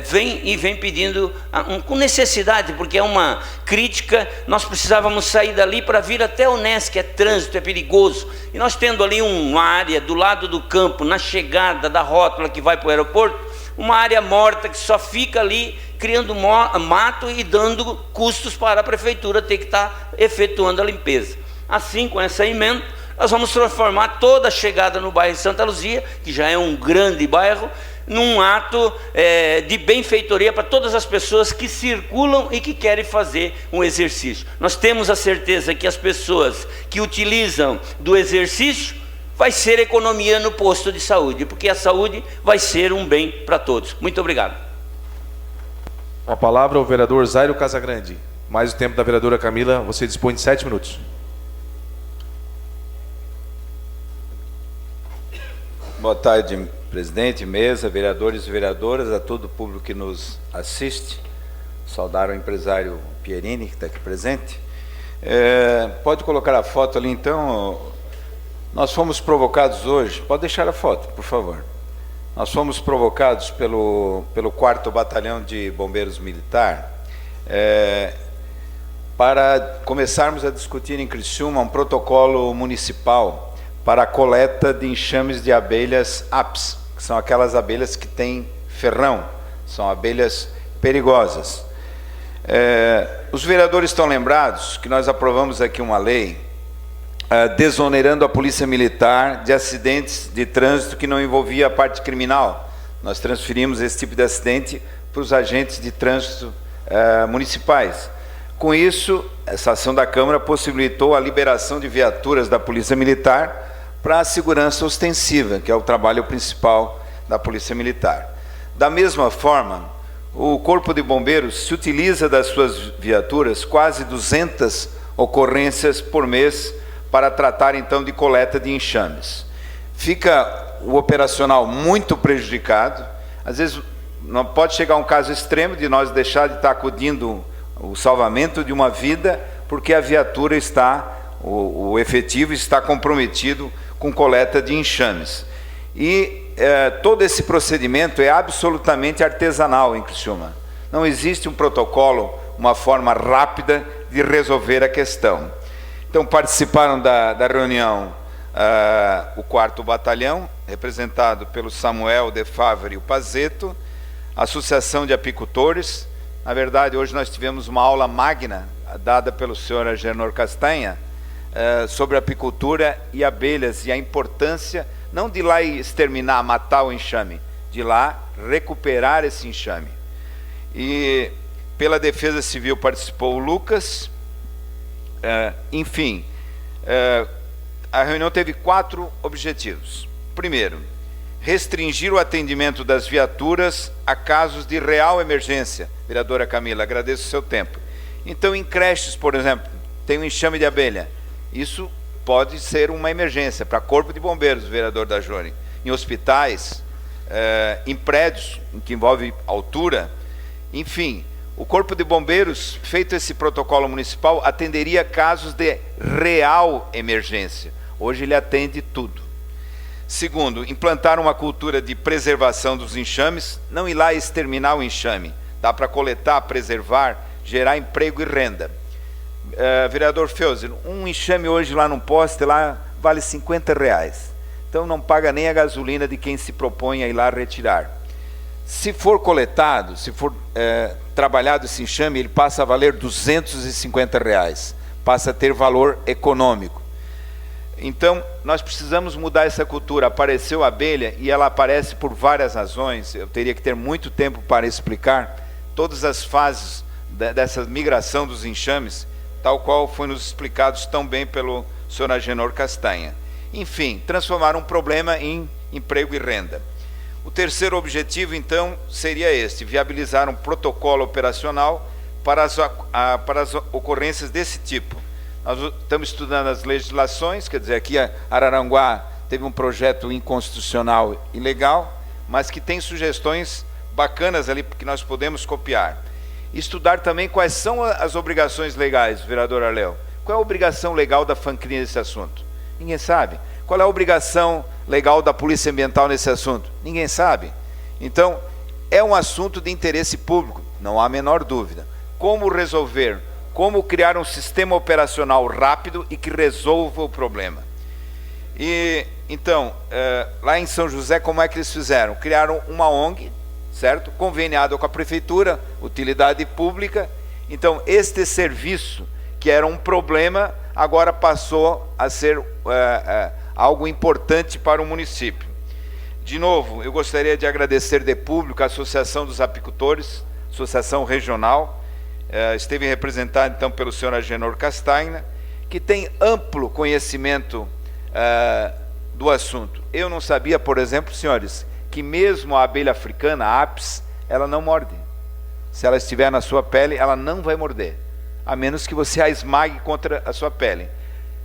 vem pedindo com necessidade, porque é uma crítica. Nós precisávamos sair dali para vir até o NES, que é trânsito, é perigoso, e nós tendo ali uma área do lado do campo, na chegada da rótula que vai para o aeroporto, uma área morta que só fica ali criando mato e dando custos para a prefeitura ter que estar efetuando a limpeza. Assim, com essa emenda, nós vamos transformar toda a chegada no bairro de Santa Luzia, que já é um grande bairro, num ato de benfeitoria para todas as pessoas que circulam e que querem fazer um exercício. Nós temos a certeza que as pessoas que utilizam do exercício vai ser economia no posto de saúde, porque a saúde vai ser um bem para todos. Muito obrigado. Com a palavra o vereador Zairo Casagrande. Mais o tempo da vereadora Camila, você dispõe de 7 minutos. Boa tarde, presidente, mesa, vereadores e vereadoras, a todo o público que nos assiste. Saudar o empresário Pierini, que está aqui presente. Pode colocar a foto ali, então. Nós fomos provocados hoje, pode deixar a foto, por favor. Nós fomos provocados pelo 4º Batalhão de Bombeiros Militar para começarmos a discutir em Criciúma um protocolo municipal para a coleta de enxames de abelhas apis, que são aquelas abelhas que têm ferrão, são abelhas perigosas. Os vereadores estão lembrados que nós aprovamos aqui uma lei desonerando a Polícia Militar de acidentes de trânsito que não envolvia a parte criminal. Nós transferimos esse tipo de acidente para os agentes de trânsito municipais. Com isso, essa ação da Câmara possibilitou a liberação de viaturas da Polícia Militar para a segurança ostensiva, que é o trabalho principal da Polícia Militar. Da mesma forma, o Corpo de Bombeiros se utiliza das suas viaturas, quase 200 ocorrências por mês, para tratar então de coleta de enxames. Fica o operacional muito prejudicado, às vezes não pode chegar a um caso extremo de nós deixar de estar acudindo o salvamento de uma vida, porque a viatura está, o efetivo está comprometido com coleta de enxames. E todo esse procedimento é absolutamente artesanal em Criciúma. Não existe um protocolo, uma forma rápida de resolver a questão. Então participaram da reunião o 4º Batalhão, representado pelo Samuel de Favre e o Pazeto, a Associação de Apicultores. Na verdade, hoje nós tivemos uma aula magna, dada pelo senhor Agenor Castanha, sobre apicultura e abelhas, e a importância, não de ir lá e exterminar, matar o enxame, de ir lá recuperar esse enxame. E pela Defesa Civil participou o Lucas. A reunião teve 4 objetivos. Primeiro, restringir o atendimento das viaturas a casos de real emergência. Vereadora Camila, agradeço o seu tempo. Então, em creches, por exemplo, tem um enxame de abelha. Isso pode ser uma emergência para corpo de bombeiros, vereador Dajoni. Em hospitais, em prédios em que envolve altura, enfim, o corpo de bombeiros, feito esse protocolo municipal, atenderia casos de real emergência. Hoje ele atende tudo. Segundo, implantar uma cultura de preservação dos enxames, não ir lá e exterminar o enxame. Dá para coletar, preservar, gerar emprego e renda. Vereador Feuser, um enxame hoje lá num poste lá vale R$50. Então não paga nem a gasolina de quem se propõe a ir lá retirar. Se for coletado, se for trabalhado esse enxame, ele passa a valer R$250. Passa a ter valor econômico. Então, nós precisamos mudar essa cultura. Apareceu a abelha e ela aparece por várias razões. Eu teria que ter muito tempo para explicar todas as fases dessa migração dos enxames, tal qual foi nos explicados tão bem pelo senhor Agenor Castanha. Enfim, transformar um problema em emprego e renda. O terceiro objetivo, então, seria este: viabilizar um protocolo operacional para as ocorrências desse tipo. Nós estamos estudando as legislações, quer dizer, aqui a Araranguá teve um projeto inconstitucional ilegal, mas que tem sugestões bacanas ali que nós podemos copiar. Estudar também quais são as obrigações legais, vereador Arleu. Qual é a obrigação legal da FANCRIA nesse assunto? Ninguém sabe. Qual é a obrigação legal da Polícia Ambiental nesse assunto? Ninguém sabe. Então, é um assunto de interesse público, não há a menor dúvida. Como resolver? Como criar um sistema operacional rápido e que resolva o problema? E, então, lá em São José, como é que eles fizeram? Criaram uma ONG, certo? Conveniada com a prefeitura, utilidade pública. Então, este serviço, que era um problema, agora passou a ser algo importante para o município. De novo, eu gostaria de agradecer de público a Associação dos Apicultores, Associação Regional, esteve representado então pelo senhor Agenor Castanha, que tem amplo conhecimento do assunto. Eu não sabia, por exemplo, senhores, que mesmo a abelha africana, a Apis, ela não morde. Se ela estiver na sua pele, ela não vai morder, a menos que você a esmague contra a sua pele.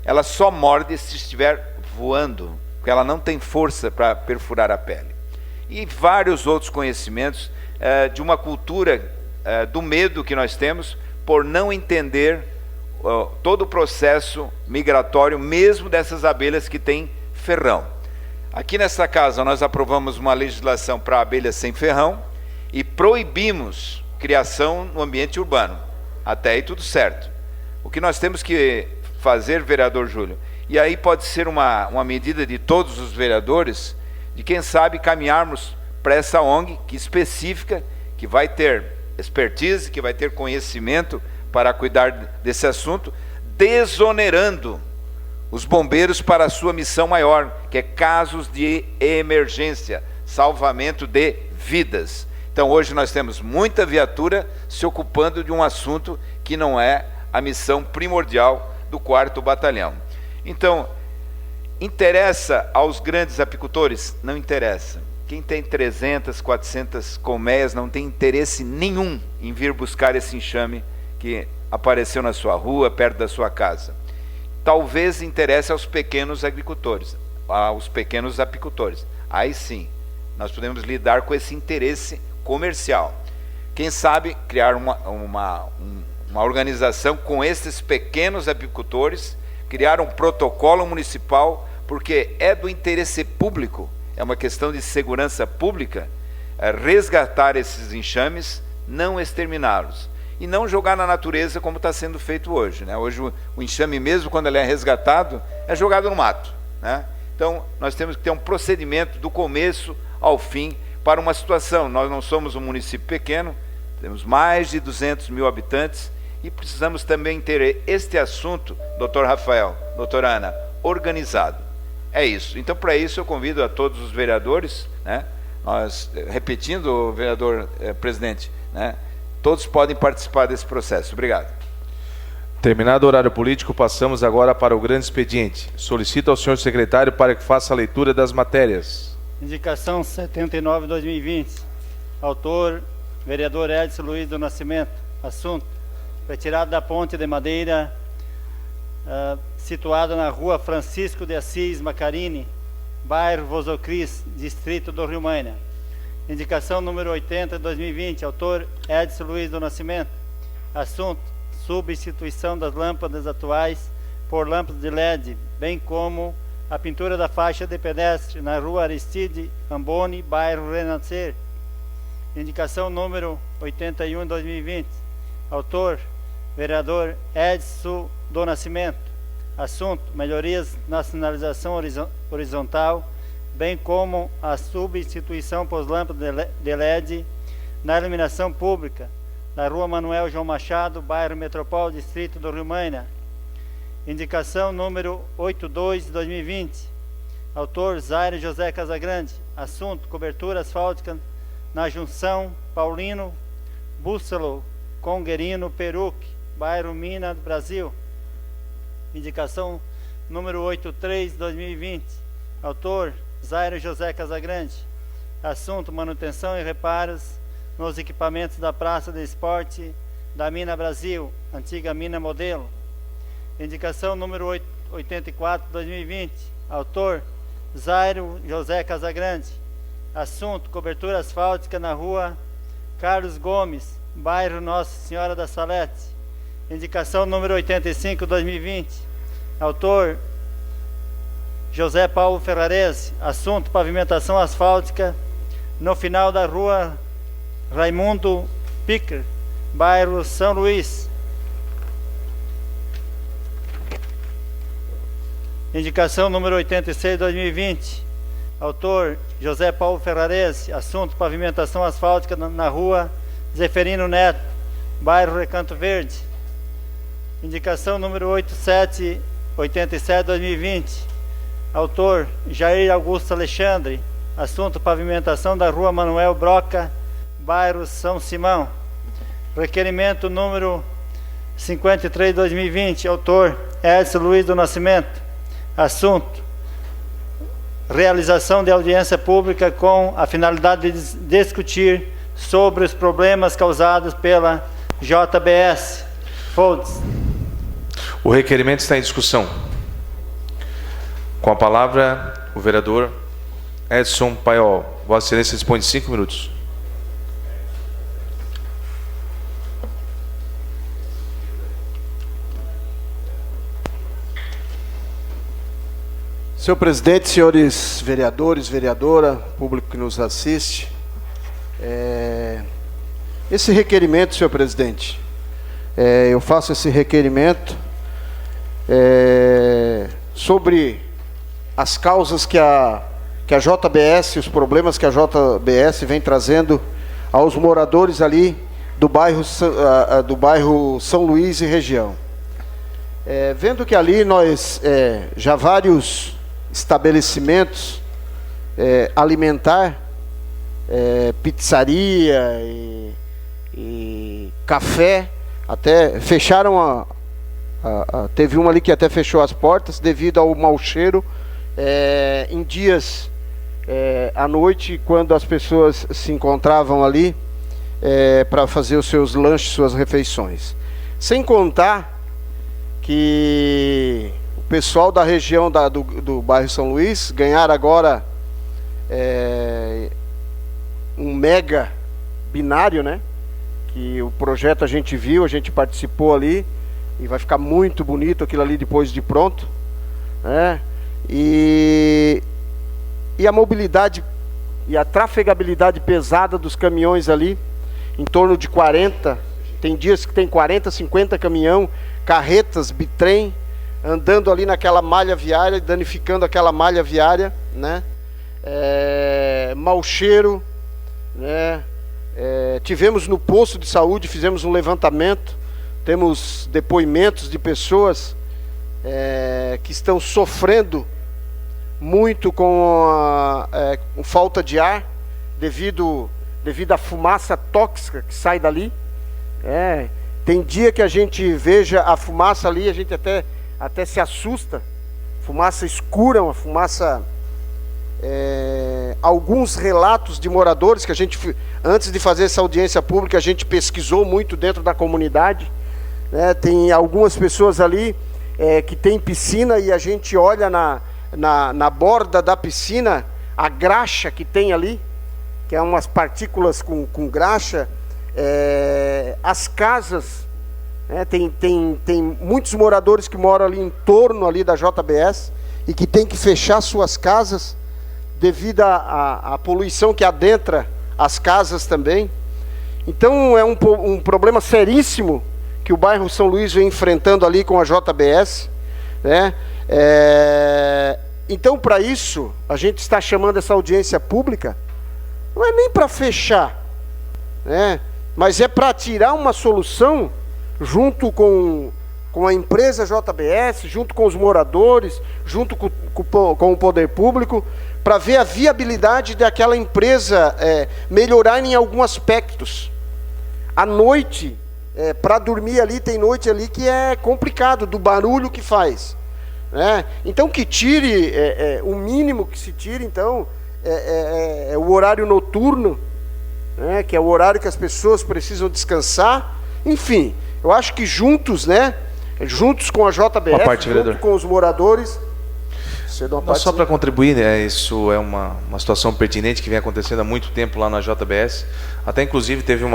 Ela só morde se estiver voando, porque ela não tem força para perfurar a pele. E vários outros conhecimentos de uma cultura do medo que nós temos por não entender todo o processo migratório, mesmo dessas abelhas que têm ferrão. Aqui nessa casa nós aprovamos uma legislação para abelhas sem ferrão e proibimos criação no ambiente urbano. Até aí tudo certo. O que nós temos que fazer, vereador Júlio, e aí pode ser uma medida de todos os vereadores, de quem sabe caminharmos para essa ONG que específica, que vai ter expertise, que vai ter conhecimento para cuidar desse assunto, desonerando os bombeiros para a sua missão maior, que é casos de emergência, salvamento de vidas. Então hoje nós temos muita viatura se ocupando de um assunto que não é a missão primordial do 4º Batalhão. Então, interessa aos grandes apicultores? Não interessa. Quem tem 300, 400 colmeias não tem interesse nenhum em vir buscar esse enxame que apareceu na sua rua, perto da sua casa. Talvez interesse aos pequenos agricultores, aos pequenos apicultores. Aí sim, nós podemos lidar com esse interesse comercial. Quem sabe criar uma organização com esses pequenos apicultores, criar um protocolo municipal, porque é do interesse público, é uma questão de segurança pública, resgatar esses enxames, não exterminá-los. E não jogar na natureza como está sendo feito hoje, né? Hoje o enxame mesmo, quando ele é resgatado, é jogado no mato, né? Então, nós temos que ter um procedimento do começo ao fim para uma situação. Nós não somos um município pequeno, temos mais de 200 mil habitantes e precisamos também ter este assunto, doutor Rafael, doutora Ana, organizado. É isso. Então, para isso, eu convido a todos os vereadores, né? Nós, repetindo, vereador presidente, né? Todos podem participar desse processo. Obrigado. Terminado o horário político, passamos agora para o grande expediente. Solicito ao senhor secretário para que faça a leitura das matérias. Indicação 79/2020. Autor, vereador Edson Luiz do Nascimento. Assunto: retirada da ponte de madeira situada na rua Francisco de Assis Macarini, bairro Vozocris, distrito do Rio Maina. Indicação número 80/2020. Autor, Edson Luiz do Nascimento. Assunto: substituição das lâmpadas atuais por lâmpadas de LED, bem como a pintura da faixa de pedestre na rua Aristide Amboni, bairro Renascer. Indicação número 81/2020. Autor, vereador Edson do Nascimento. Assunto: melhorias na sinalização horizontal, bem como a substituição por lâmpadas de LED na iluminação pública na rua Manuel João Machado, bairro Metropol, distrito do Rio Maina. Indicação número 82/2020. Autor, Zaire José Casagrande. Assunto: cobertura asfáltica na junção Paulino Bússalo Conguerino Peruque, bairro Minas, Brasil. Indicação número 83/2020. Autor, Zaire José Casagrande. Assunto: manutenção e reparos nos equipamentos da Praça de Esporte da Mina Brasil, antiga Mina Modelo. Indicação número 84/2020. Autor, Zairo José Casagrande. Assunto: cobertura asfáltica na rua Carlos Gomes, bairro Nossa Senhora da Salete. Indicação número 85/2020. Autor, José Paulo Ferrarese. Assunto: pavimentação asfáltica no final da rua Raimundo Picker, bairro São Luís. Indicação número 86/2020. Autor, José Paulo Ferrarese. Assunto: pavimentação asfáltica na rua Zeferino Neto, bairro Recanto Verde. Indicação número 87/2020. Autor, Jair Augusto Alexandre. Assunto: pavimentação da rua Manuel Broca, bairro São Simão. Requerimento número 53/2020. Autor, Edson Luiz do Nascimento. Assunto: realização de audiência pública com a finalidade de discutir sobre os problemas causados pela JBS Folds. O requerimento está em discussão. Com a palavra, o vereador Edson Paiol. Vossa Excelência dispõe de 5 minutos. Senhor presidente, senhores vereadores, vereadora, público que nos assiste, esse requerimento, senhor presidente, eu faço esse requerimento sobre as causas que a JBS, os problemas que a JBS vem trazendo aos moradores ali do bairro São Luís e região. Vendo que ali nós já vários estabelecimentos alimentar, pizzaria e café, até fecharam teve uma ali que até fechou as portas devido ao mau cheiro em dias à noite, quando as pessoas se encontravam ali para fazer os seus lanches, suas refeições. Sem contar que o pessoal da região do bairro São Luís ganharam agora um mega binário, né? Que o projeto a gente viu, a gente participou ali, e vai ficar muito bonito aquilo ali depois de pronto, né? E a mobilidade e a trafegabilidade pesada dos caminhões ali, em torno de 40, tem dias que tem 40, 50 caminhão, carretas, bitrem, andando ali naquela malha viária, danificando aquela malha viária, né? Mau cheiro, né? Tivemos no posto de saúde, fizemos um levantamento, temos depoimentos de pessoas que estão sofrendo muito com falta de ar devido à fumaça tóxica que sai dali. Tem dia que a gente veja a fumaça ali, a gente até se assusta. Fumaça escura, uma fumaça alguns relatos de moradores que a gente, antes de fazer essa audiência pública, a gente pesquisou muito dentro da comunidade, né? Tem algumas pessoas ali que tem piscina e a gente olha na borda da piscina a graxa que tem ali, que é umas partículas com graxa. As casas, né? Tem muitos moradores que moram ali em torno ali da JBS e que tem que fechar suas casas devido à poluição que adentra as casas também. Então é um problema seríssimo que o bairro São Luís vem enfrentando ali com a JBS, né? Então, para isso, a gente está chamando essa audiência pública, não é nem para fechar, né? Mas é para tirar uma solução junto com a empresa JBS, junto com os moradores, junto com o poder público, para ver a viabilidade daquela empresa melhorar em alguns aspectos. À noite, para dormir ali, tem noite ali que é complicado, do barulho que faz, né? Então que tire, o mínimo que se tire, então, é o horário noturno, né? Que é o horário que as pessoas precisam descansar. Enfim, eu acho que juntos, né? Juntos com a JBS, junto com os moradores. Só para contribuir, né, isso é uma situação pertinente que vem acontecendo há muito tempo lá na JBS. Até inclusive teve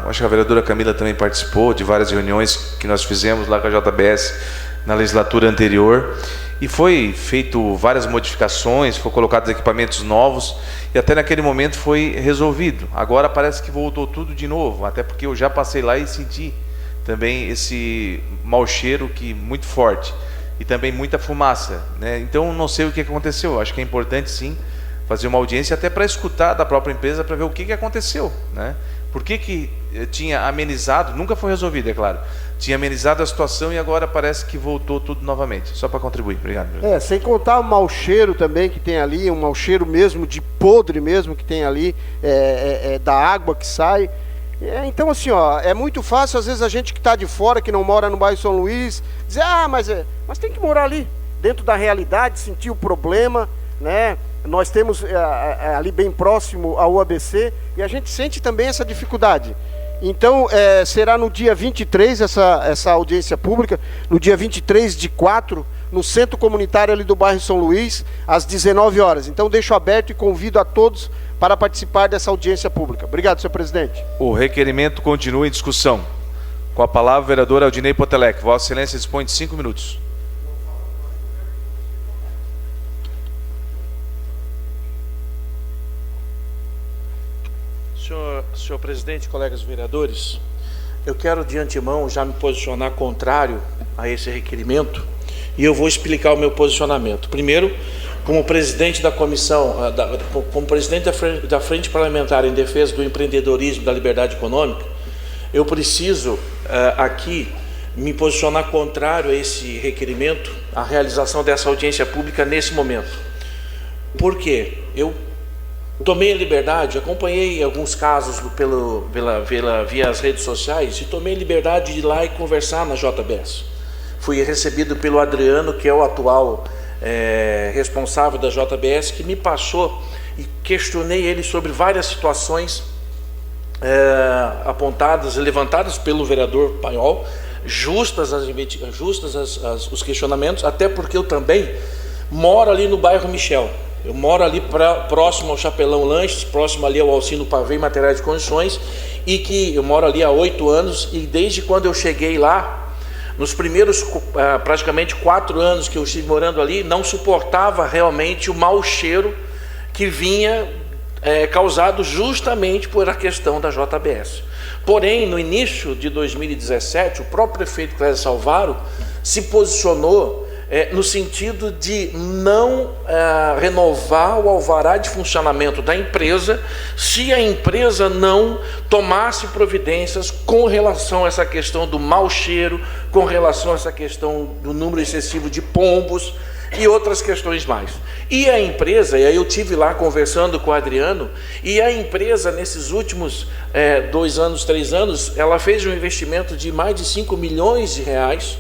acho que a vereadora Camila também participou de várias reuniões que nós fizemos lá com a JBS na legislatura anterior. E foi feito várias modificações, foram colocados equipamentos novos e até naquele momento foi resolvido. Agora parece que voltou tudo de novo, até porque eu já passei lá e senti também esse mau cheiro muito forte. E também muita fumaça, né? Então não sei o que aconteceu. Acho que é importante sim fazer uma audiência até para escutar da própria empresa, para ver o que aconteceu, né? Por que tinha amenizado, nunca foi resolvido, é claro, tinha amenizado a situação e agora parece que voltou tudo novamente. Só para contribuir, obrigado. Sem contar o mau cheiro também que tem ali, um mau cheiro mesmo de podre mesmo que tem ali, da água que sai. Então assim, é muito fácil às vezes a gente que está de fora, que não mora no bairro São Luís, dizer, mas tem que morar ali, dentro da realidade, sentir o problema, né? Nós temos ali bem próximo ao ABC e a gente sente também essa dificuldade. Então será no dia 23 essa audiência pública, no dia 23/4, no centro comunitário ali do bairro São Luís, às 19 horas. Então deixo aberto e convido a todos para participar dessa audiência pública. Obrigado, senhor presidente. O requerimento continua em discussão. Com a palavra, o vereador Aldinei Potelec. Vossa Excelência dispõe de 5 minutos. Senhor presidente, colegas vereadores, eu quero de antemão já me posicionar contrário a esse requerimento e eu vou explicar o meu posicionamento. Primeiro, como presidente da comissão, como presidente da Frente Parlamentar em Defesa do Empreendedorismo e da Liberdade Econômica, eu preciso aqui me posicionar contrário a esse requerimento, a realização dessa audiência pública nesse momento. Por quê? Eu tomei a liberdade, acompanhei alguns casos via as redes sociais e tomei a liberdade de ir lá e conversar na JBS. Fui recebido pelo Adriano, que é o atual responsável da JBS, que me passou e questionei ele sobre várias situações apontadas e levantadas pelo vereador Paiol, justas os questionamentos, até porque eu também moro ali no bairro Michel. Eu moro ali próximo ao Chapelão Lanches, próximo ali ao Alcino Pavê e Materiais de Condições, e que eu moro ali há 8 anos, e desde quando eu cheguei lá, nos primeiros praticamente 4 anos que eu estive morando ali, não suportava realmente o mau cheiro que vinha causado justamente por a questão da JBS. Porém, no início de 2017, o próprio prefeito Clésio Salvaro se posicionou no sentido de não renovar o alvará de funcionamento da empresa se a empresa não tomasse providências com relação a essa questão do mau cheiro, com relação a essa questão do número excessivo de pombos e outras questões mais. E a empresa, e aí eu tive lá conversando com o Adriano, e a empresa nesses últimos 2 anos, 3 anos, ela fez um investimento de mais de 5 milhões de reais,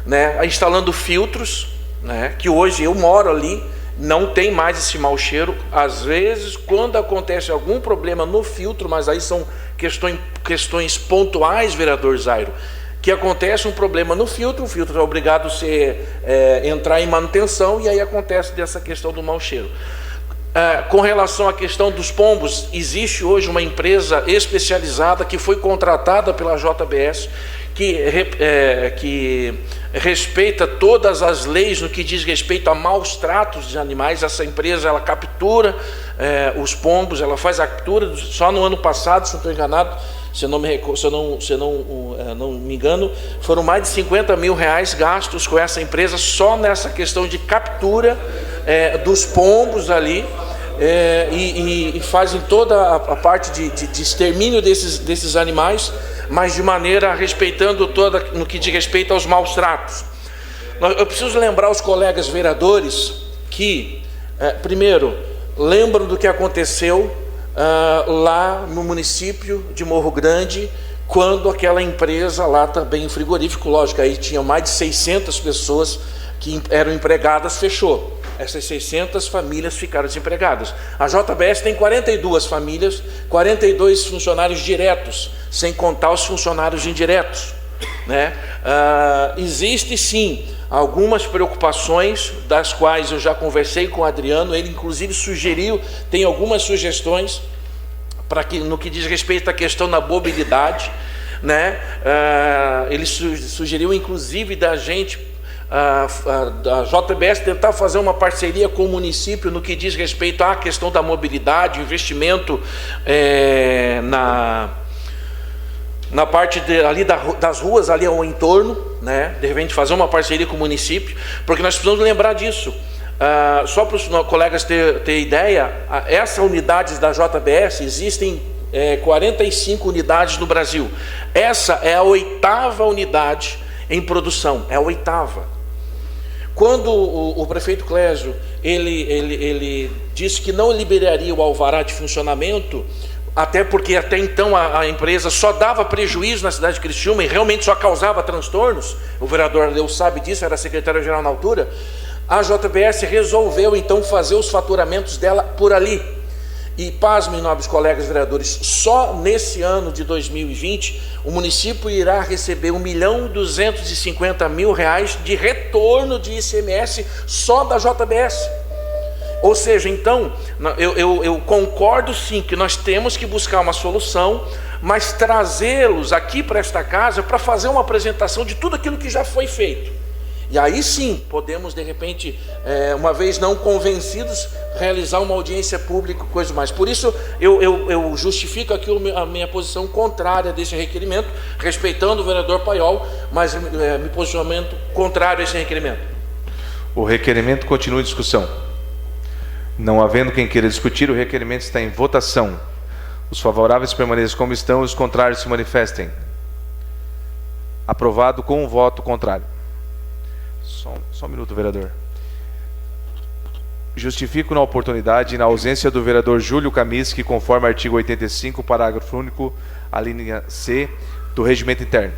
né, instalando filtros, né, que hoje eu moro ali, não tem mais esse mau cheiro. Às vezes, quando acontece algum problema no filtro, mas aí são questões pontuais, vereador Zairo, que acontece um problema no filtro, o filtro é obrigado a entrar em manutenção, e aí acontece dessa questão do mau cheiro. Com relação à questão dos pombos, existe hoje uma empresa especializada que foi contratada pela JBS, que respeita todas as leis no que diz respeito a maus tratos de animais. Essa empresa, ela captura os pombos, ela faz a captura. Só no ano passado, se não estou enganado, se eu não me engano, foram mais de 50 mil reais gastos com essa empresa só nessa questão de captura dos pombos ali, e fazem toda a parte de extermínio desses animais, mas de maneira respeitando toda no que diz respeito aos maus tratos. Eu preciso lembrar os colegas vereadores que, primeiro, lembram do que aconteceu lá no município de Morro Grande, quando aquela empresa lá também, frigorífico, lógico, aí tinha mais de 600 pessoas que eram empregadas, fechou. Essas 600 famílias ficaram desempregadas. A JBS tem 42 famílias, 42 funcionários diretos, sem contar os funcionários indiretos, né? Existe sim algumas preocupações, das quais eu já conversei com o Adriano. Ele inclusive sugeriu, tem algumas sugestões para que, no que diz respeito à questão da mobilidade, né? Ele sugeriu inclusive da gente, a JBS, tentar fazer uma parceria com o município no que diz respeito à questão da mobilidade, investimento na parte ali das ruas ali ao entorno, né? De repente fazer uma parceria com o município, porque nós precisamos lembrar disso. Só para os colegas ter ideia, essas unidades da JBS, existem 45 unidades no Brasil. Essa é a 8ª unidade em produção, é a 8ª. Quando o prefeito Clésio ele disse que não liberaria o alvará de funcionamento, até porque até então a empresa só dava prejuízo na cidade de Criciúma e realmente só causava transtornos, o vereador Leu sabe disso, era secretário-geral na altura, a JBS resolveu então fazer os faturamentos dela por ali. E pasmem, nobres colegas vereadores, só nesse ano de 2020 o município irá receber R$1.250.000 de retorno de ICMS só da JBS. Ou seja, então, eu concordo sim que nós temos que buscar uma solução, mas trazê-los aqui para esta casa para fazer uma apresentação de tudo aquilo que já foi feito. E aí sim, podemos de repente, uma vez não convencidos, realizar uma audiência pública, coisa mais. Por isso, eu justifico aqui a minha posição contrária desse requerimento, respeitando o vereador Paiol, mas me posicionamento contrário a esse requerimento. O requerimento continua em discussão. Não havendo quem queira discutir, o requerimento está em votação. Os favoráveis permaneçam como estão, os contrários se manifestem. Aprovado com um voto contrário. Só um minuto, vereador. Justifico na oportunidade e na ausência do vereador Júlio Camis, que conforme artigo 85, parágrafo único, a linha C do Regimento Interno.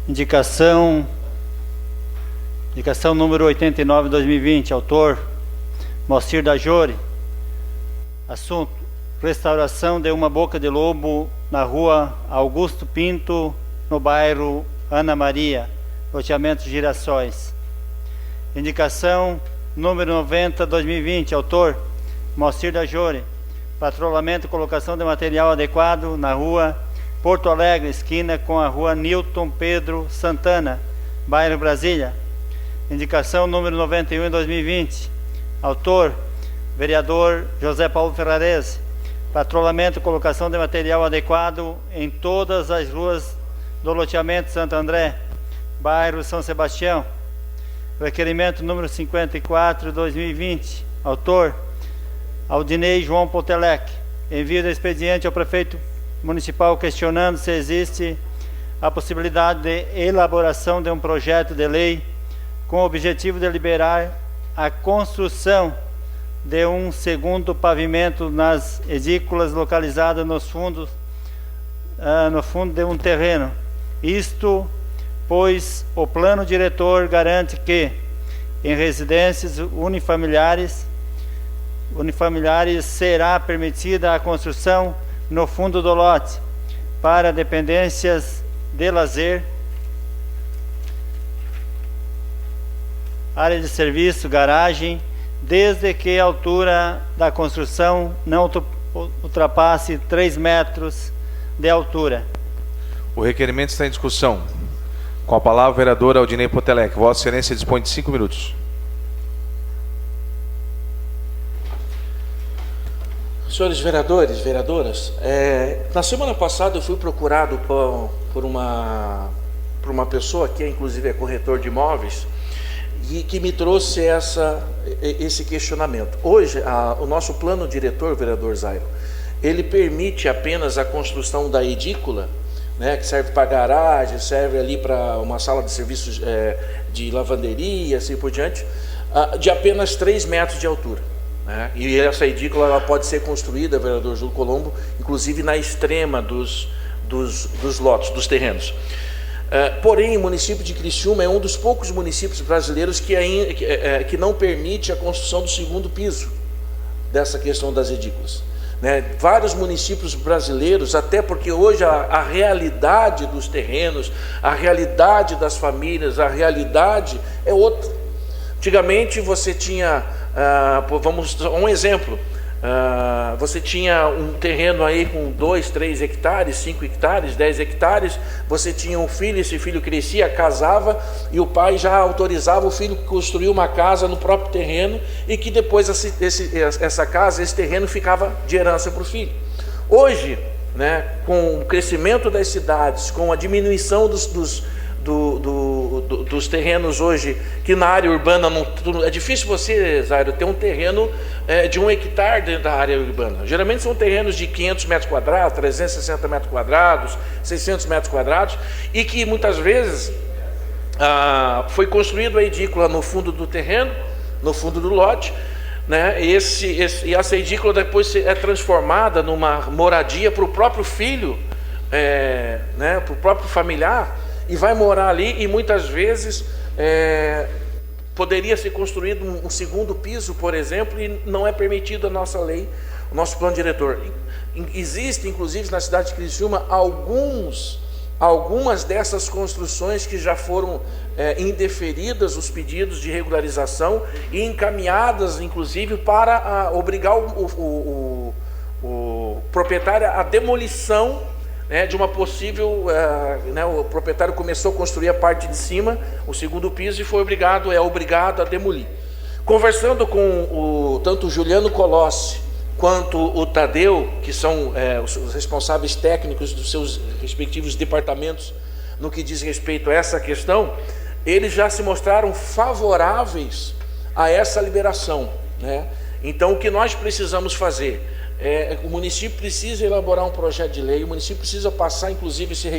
Indicação número 89/2020, autor Moacir da Jore. Assunto: restauração de uma boca de lobo na rua Augusto Pinto, no bairro Ana Maria, loteamento Girassóis. Indicação número 90/2020, autor Moacir da Jore. Patrulhamento e colocação de material adequado na rua Porto Alegre, esquina com a rua Nilton Pedro Santana, bairro Brasília. Indicação número 91/2020, autor vereador José Paulo Ferrarese. Patrulhamento e colocação de material adequado em todas as ruas do loteamento Santo André, bairro São Sebastião. Requerimento número 54/2020, autor Aldinei João Potelec. Envio de expediente ao prefeito municipal questionando se existe a possibilidade de elaboração de um projeto de lei com o objetivo de liberar a construção de um segundo pavimento nas edículas localizadas no fundo de um terreno. Isto pois o plano diretor garante que em residências unifamiliares será permitida a construção no fundo do lote para dependências de lazer, área de serviço, garagem, desde que a altura da construção não ultrapasse 3 metros de altura. O requerimento está em discussão. Com a palavra, o vereador Aldinei Potelec. Vossa Excelência dispõe de 5 minutos. Senhores vereadores, vereadoras, na semana passada eu fui procurado por uma pessoa que inclusive é corretor de imóveis e que me trouxe esse questionamento. Hoje, o nosso plano diretor, vereador Zairo, ele permite apenas a construção da edícula, né, que serve para garagem, serve ali para uma sala de serviços de lavanderia, assim por diante, de apenas 3 metros de altura. Né? E essa edícula ela pode ser construída, vereador Júlio Colombo, inclusive na extrema dos lotes, dos terrenos. Porém, o município de Criciúma é um dos poucos municípios brasileiros que não permite a construção do segundo piso dessa questão das edículas. Né? Vários municípios brasileiros, até porque hoje a realidade dos terrenos, a realidade das famílias, a realidade é outra. Antigamente você tinha, vamos um exemplo, você tinha um terreno aí com 2, 3 hectares, 5 hectares, 10 hectares, você tinha um filho, esse filho crescia, casava e o pai já autorizava o filho construir uma casa no próprio terreno e que depois essa casa, esse terreno ficava de herança para o filho. Hoje, né, com o crescimento das cidades, com a diminuição dos terrenos hoje, que na área urbana é difícil você, Zairo, ter um terreno de 1 hectare dentro da área urbana. Geralmente são terrenos de 500 metros quadrados, 360 metros quadrados, 600 metros quadrados, e que muitas vezes foi construído a edícula no fundo do terreno, no fundo do lote, né? E essa edícula depois é transformada numa moradia para o próprio filho, né? Para o próprio familiar, e vai morar ali, e muitas vezes poderia ser construído um segundo piso, por exemplo, e não é permitido a nossa lei, o nosso plano diretor. Existe, inclusive, na cidade de Criciúma, algumas dessas construções que já foram indeferidas os pedidos de regularização e encaminhadas, inclusive, para obrigar o proprietário à demolição, né, de uma possível, né, o proprietário começou a construir a parte de cima, o segundo piso, e foi obrigado a demolir. Conversando com tanto o Juliano Colossi quanto o Tadeu, que são os responsáveis técnicos dos seus respectivos departamentos no que diz respeito a essa questão, eles já se mostraram favoráveis a essa liberação, né? Então, o que nós precisamos fazer? O município precisa elaborar um projeto de lei, o município precisa passar, inclusive, esse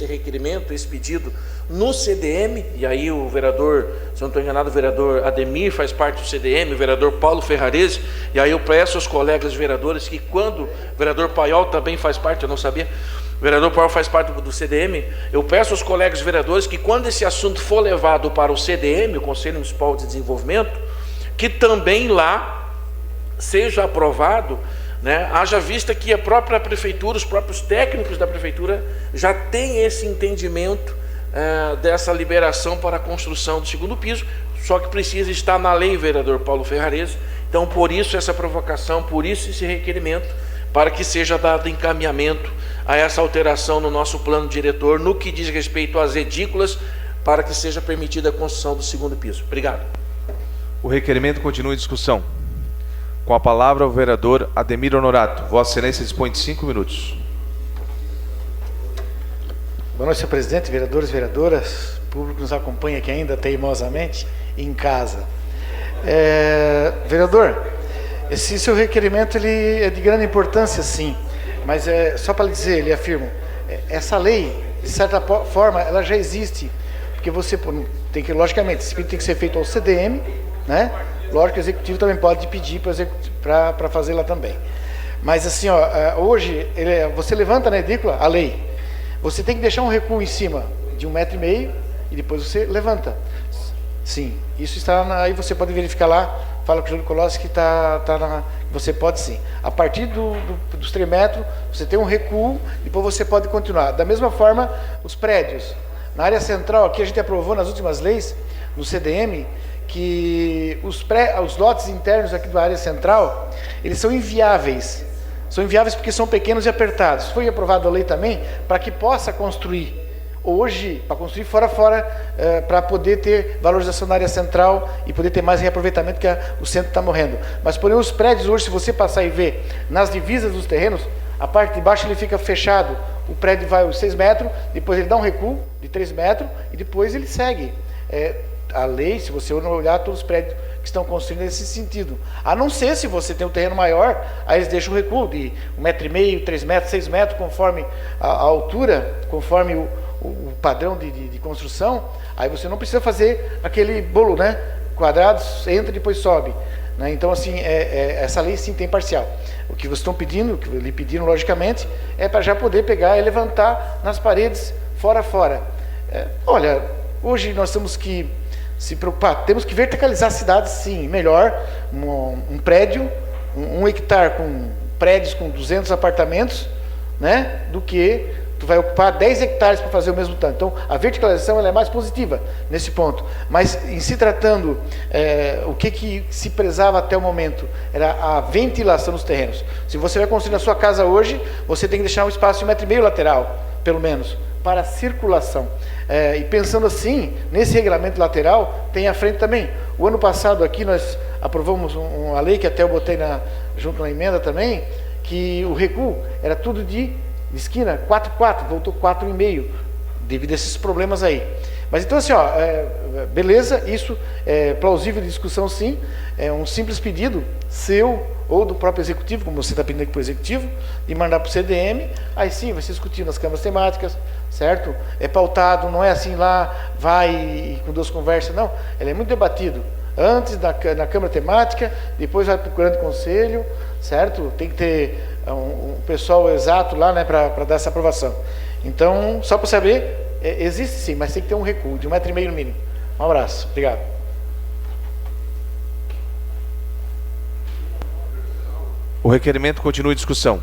requerimento, esse pedido no CDM, e aí o vereador, se não estou enganado, o vereador Ademir faz parte do CDM, o vereador Paulo Ferrarese, e aí eu peço aos colegas vereadores que quando o vereador Paiol também faz parte, eu não sabia, o vereador Paiol faz parte do CDM, eu peço aos colegas vereadores que quando esse assunto for levado para o CDM, o Conselho Municipal de Desenvolvimento, que também lá seja aprovado, né, haja vista que a própria prefeitura, os próprios técnicos da prefeitura já têm esse entendimento dessa liberação para a construção do segundo piso, só que precisa estar na lei, vereador Paulo Ferrarese. Então, por isso essa provocação, por isso esse requerimento, para que seja dado encaminhamento a essa alteração no nosso plano diretor, no que diz respeito às edículas, para que seja permitida a construção do segundo piso. Obrigado. O requerimento continua em discussão. Com a palavra, o vereador Ademir Honorato. Vossa Excelência dispõe de 5 minutos. Boa noite, senhor presidente, vereadores e vereadoras, público que nos acompanha aqui ainda teimosamente em casa. Vereador, esse seu requerimento ele é de grande importância, sim, mas só para lhe dizer, ele afirma, essa lei, de certa forma, ela já existe, porque você tem que, logicamente, esse pedido tem que ser feito ao CDM, né? Lógico que o executivo também pode pedir para fazer lá também. Mas assim, hoje, você levanta na edícula a lei. Você tem que deixar um recuo em cima de 1,5 m e depois você levanta. Sim, isso está aí você pode verificar lá, fala com o Júlio Colossi que você pode sim. A partir dos 3 metros, você tem um recuo, depois você pode continuar. Da mesma forma, os prédios. Na área central, aqui a gente aprovou nas últimas leis, no CDM, que os lotes internos aqui da área central, eles são inviáveis. São inviáveis porque são pequenos e apertados. Foi aprovada a lei também para que possa construir. Hoje, para construir fora, para poder ter valorização na área central e poder ter mais reaproveitamento, que o centro está morrendo. Mas, porém, os prédios hoje, se você passar e ver nas divisas dos terrenos, a parte de baixo ele fica fechado, o prédio vai os 6 metros, depois ele dá um recuo de 3 metros e depois ele segue. A lei, se você olhar todos os prédios que estão construindo nesse sentido. A não ser se você tem um terreno maior, aí eles deixam o recuo de 1,5 metro, 3 metros, 6 metros, conforme a altura, conforme o padrão de construção, aí você não precisa fazer aquele bolo, né? Quadrados, entra e depois sobe. Né? Então, assim, essa lei sim tem parcial. O que vocês estão pedindo, o que lhe pediram, logicamente, é para já poder pegar e levantar nas paredes, fora. Olha, hoje nós temos que se preocupar, temos que verticalizar a cidade, sim, melhor, um prédio, um hectare com prédios com 200 apartamentos, né? Do que tu vai ocupar 10 hectares para fazer o mesmo tanto. Então, a verticalização ela é mais positiva nesse ponto. Mas, em se tratando, o que se prezava até o momento era a ventilação dos terrenos. Se você vai construir na sua casa hoje, você tem que deixar um espaço de 1,5 metro lateral, pelo menos, para circulação. E pensando assim, nesse regulamento lateral, tem a frente também. O ano passado aqui nós aprovamos uma lei, que até eu botei junto na emenda também, que o recuo era tudo de esquina, 4,4, voltou 4,5, devido a esses problemas aí. Mas então assim, beleza, isso é plausível de discussão sim, é um simples pedido seu ou do próprio executivo, como você está pedindo aqui para o executivo, de mandar para o CDM, aí sim vai ser discutido nas câmaras temáticas, certo? É pautado, não é assim lá, vai e com 2 conversas, não, ele é muito debatido. Antes na Câmara Temática, depois vai para o grande conselho, certo? Tem que ter um pessoal exato lá, né, para dar essa aprovação. Então, só para saber, existe sim, mas tem que ter um recuo de 1,5 metro no mínimo. Um abraço, obrigado. O requerimento continua em discussão.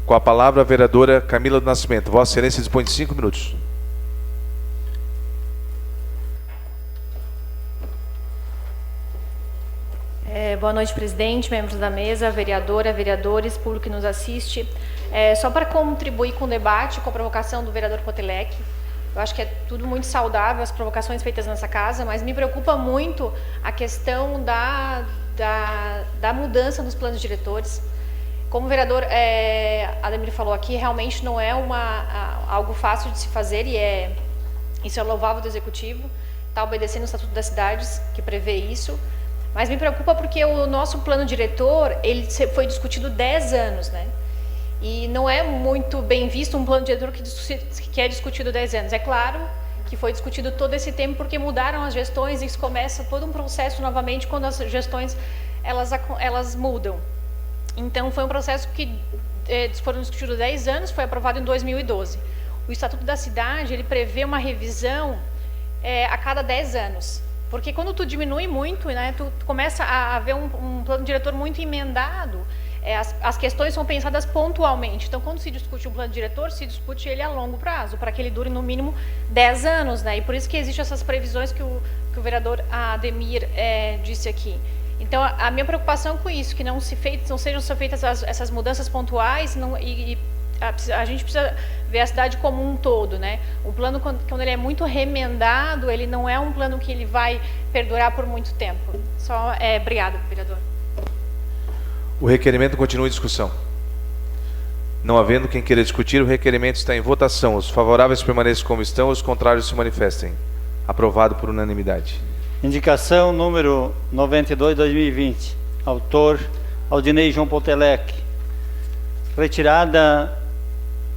Com a palavra a vereadora Camila do Nascimento. Vossa Excelência dispõe de 5 minutos. Boa noite, presidente, membros da mesa, vereadora, vereadores, público que nos assiste. Só para contribuir com o debate, com a provocação do vereador Potelec, eu acho que é tudo muito saudável, as provocações feitas nessa casa, mas me preocupa muito a questão da mudança nos planos diretores. Como o vereador Ademir falou aqui, realmente não é algo fácil de se fazer e isso é louvável do Executivo, está obedecendo o Estatuto das Cidades, que prevê isso. Mas me preocupa porque o nosso plano diretor, ele foi discutido 10 anos, né? E não é muito bem visto um plano diretor que é discutido 10 anos. É claro que foi discutido todo esse tempo porque mudaram as gestões e isso começa todo um processo novamente quando as gestões elas mudam. Então foi um processo que foram discutidos 10 anos, foi aprovado em 2012. O Estatuto da Cidade, ele prevê uma revisão a cada 10 anos. Porque quando tu diminui muito, né, tu começa a haver um plano diretor muito emendado, as questões são pensadas pontualmente. Então, quando se discute um plano diretor, se discute ele a longo prazo, para que ele dure no mínimo 10 anos. Né? E por isso que existem essas previsões que o vereador Ademir disse aqui. Então, a minha preocupação com isso, que não sejam feitas essas mudanças pontuais a gente precisa ver a cidade como um todo, né? O plano, quando ele é muito remendado, ele não é um plano que ele vai perdurar por muito tempo. Obrigado, vereador. O requerimento continua em discussão. Não havendo quem queira discutir, o requerimento está em votação. Os favoráveis permaneçam como estão, os contrários se manifestem. Aprovado por unanimidade. Indicação número 92/2020. Autor Aldinei João Potelec. Retirada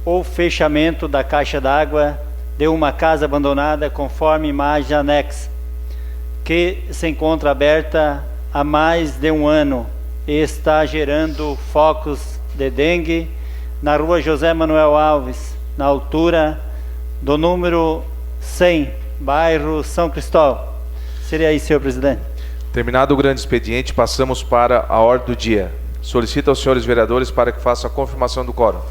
ou fechamento da caixa d'água de uma casa abandonada conforme imagem anexa, que se encontra aberta há mais de 1 ano e está gerando focos de dengue na rua José Manuel Alves, na altura do número 100, bairro São Cristóvão, Seria isso, senhor presidente. Terminado o grande expediente, passamos para a ordem do dia. Solicito aos senhores vereadores para que façam a confirmação do quórum.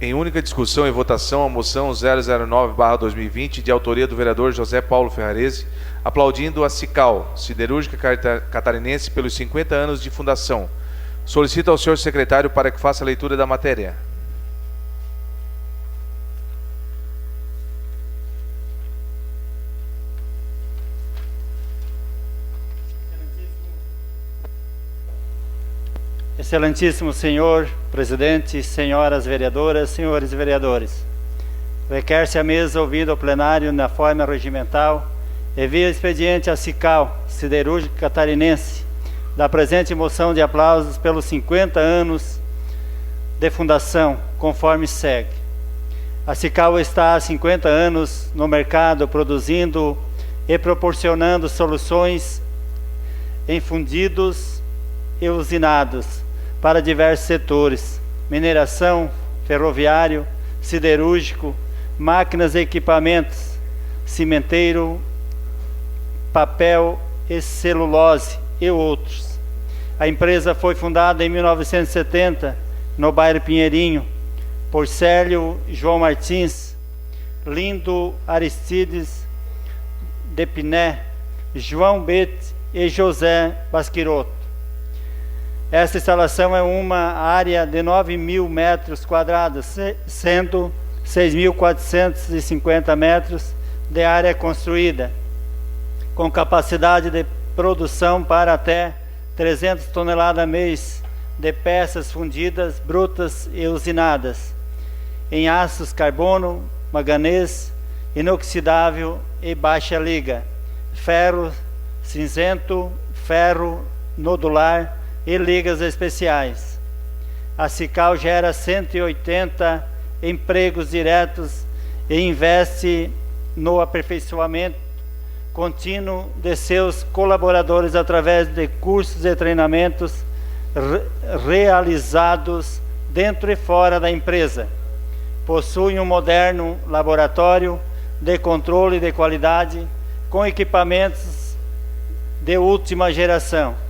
Em única discussão e votação, a moção 009/2020, de autoria do vereador José Paulo Ferrarese, aplaudindo a Cical, Siderúrgica Catarinense, pelos 50 anos de fundação. Solicito ao senhor secretário para que faça a leitura da matéria. Excelentíssimo senhor presidente, senhoras vereadoras, senhores vereadores. Requer-se a mesa ouvido ao plenário na forma regimental, envia expediente a Cical, Siderúrgica Catarinense, da presente moção de aplausos pelos 50 anos de fundação, conforme segue. A Cical está há 50 anos no mercado, produzindo e proporcionando soluções em fundidos e usinados para diversos setores: mineração, ferroviário, siderúrgico, máquinas e equipamentos, cimenteiro, papel e celulose e outros. A empresa foi fundada em 1970 no bairro Pinheirinho por Célio João Martins, Lindo Aristides de Piné, João Bete e José Basquiroto. Esta instalação é uma área de 9.000 metros quadrados, sendo 6.450 metros de área construída, com capacidade de produção para até 300 toneladas mês de peças fundidas, brutas e usinadas, em aços carbono, manganês, inoxidável e baixa liga, ferro cinzento, ferro nodular e ligas especiais. A Cical gera 180 empregos diretos e investe no aperfeiçoamento contínuo de seus colaboradores através de cursos e treinamentos realizados dentro e fora da empresa. Possui um moderno laboratório de controle de qualidade com equipamentos de última geração.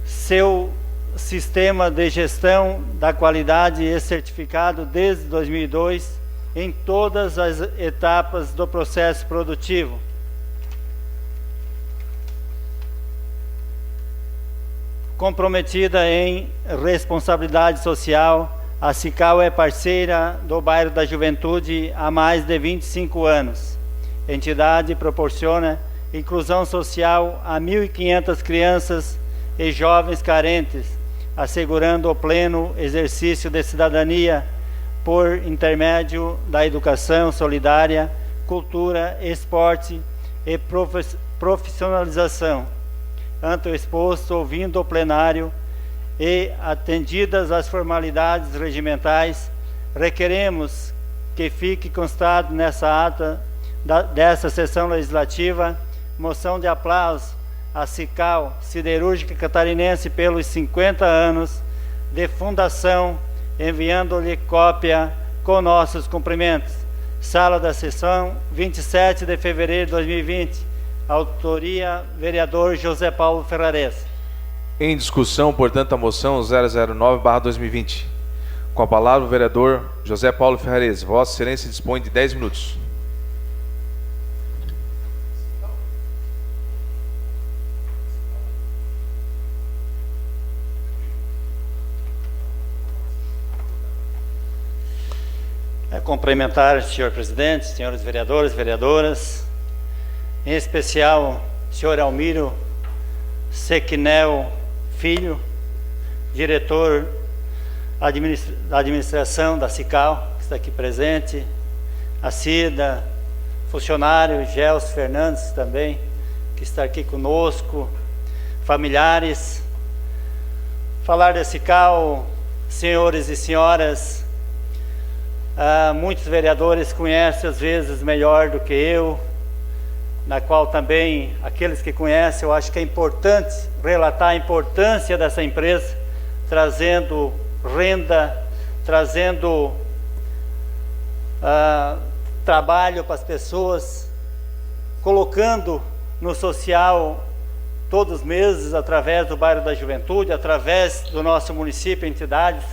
Seu sistema de gestão da qualidade é certificado desde 2002 em todas as etapas do processo produtivo. Comprometida em responsabilidade social, a Cical é parceira do bairro da Juventude há mais de 25 anos. A entidade proporciona inclusão social a 1.500 crianças e jovens carentes, assegurando o pleno exercício de cidadania por intermédio da educação solidária, cultura, esporte e profissionalização. Ante o exposto, ouvindo o plenário e atendidas as formalidades regimentais, requeremos que fique constado nessa ata dessa sessão legislativa moção de aplauso a Cical, Siderúrgica Catarinense, pelos 50 anos de fundação, enviando-lhe cópia com nossos cumprimentos. Sala da sessão, 27 de fevereiro de 2020. Autoria, vereador José Paulo Ferrarese. Em discussão, portanto, a moção 009/2020. Com a palavra o vereador José Paulo Ferrarese. Vossa Excelência dispõe de 10 minutos. Cumprimentar o senhor presidente, senhores vereadores, vereadoras, em especial o senhor Almiro Sequinel Filho, diretor da administração da Cical, que está aqui presente, a Cida, funcionário Gelson Fernandes também, que está aqui conosco, familiares. Falar da Cical, senhores e senhoras, muitos vereadores conhecem às vezes melhor do que eu, na qual também aqueles que conhecem, eu acho que é importante relatar a importância dessa empresa, trazendo renda, trazendo trabalho para as pessoas, colocando no social todos os meses, através do Bairro da Juventude, através do nosso município, entidades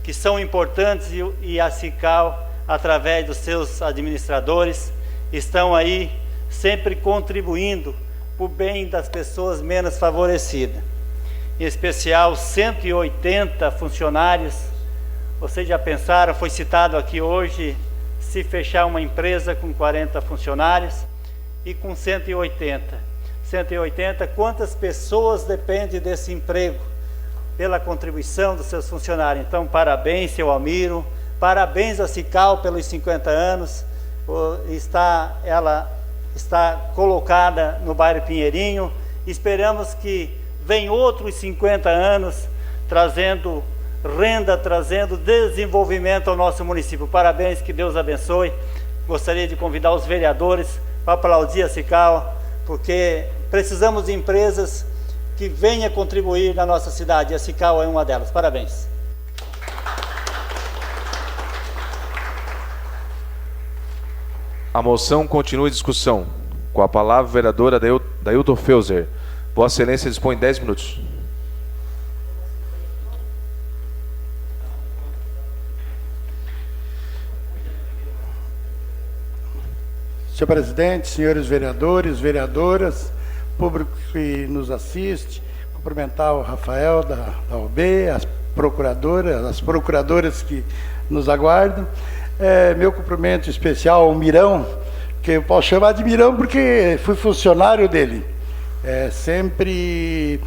que são importantes, e a Cical, através dos seus administradores, estão aí sempre contribuindo para o bem das pessoas menos favorecidas. Em especial, 180 funcionários. Vocês já pensaram, foi citado aqui hoje, se fechar uma empresa com 40 funcionários e com 180. 180, quantas pessoas dependem desse emprego pela contribuição dos seus funcionários? Então, parabéns, seu Almiro, parabéns a Cical pelos 50 anos. Ela está colocada no bairro Pinheirinho. Esperamos que venham outros 50 anos, trazendo renda, trazendo desenvolvimento ao nosso município. Parabéns, que Deus abençoe. Gostaria de convidar os vereadores para aplaudir a Cical, porque precisamos de empresas que venham contribuir na nossa cidade, e a Cical é uma delas. Parabéns. A moção continua em discussão. Com a palavra, a vereadora Dailton Feuser. Vossa Excelência dispõe 10 minutos. Senhor presidente, senhores vereadores, vereadoras, público que nos assiste, cumprimentar o Rafael da OAB, as procuradoras que nos aguardam. Meu cumprimento especial ao Mirão, que eu posso chamar de Mirão porque fui funcionário dele. Sempre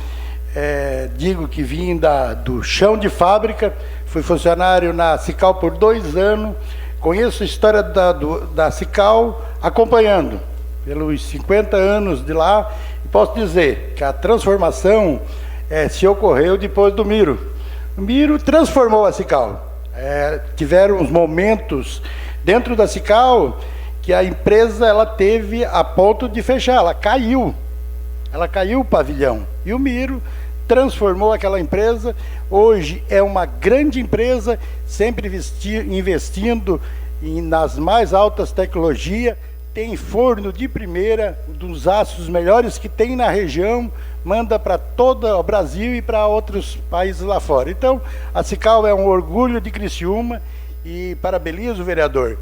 digo que vim do chão de fábrica, fui funcionário na Cical por 2 anos, conheço a história da Cical acompanhando pelos 50 anos de lá, e posso dizer que a transformação se ocorreu depois do Miro. O Miro transformou a Cical. Tiveram uns momentos dentro da Cical que a empresa ela teve a ponto de fechar, ela caiu o pavilhão, e o Miro transformou aquela empresa. Hoje é uma grande empresa, sempre investindo nas mais altas tecnologias, tem forno de primeira, dos aços melhores que tem na região, manda para todo o Brasil e para outros países lá fora. Então, a Cical é um orgulho de Criciúma, e parabenizo o vereador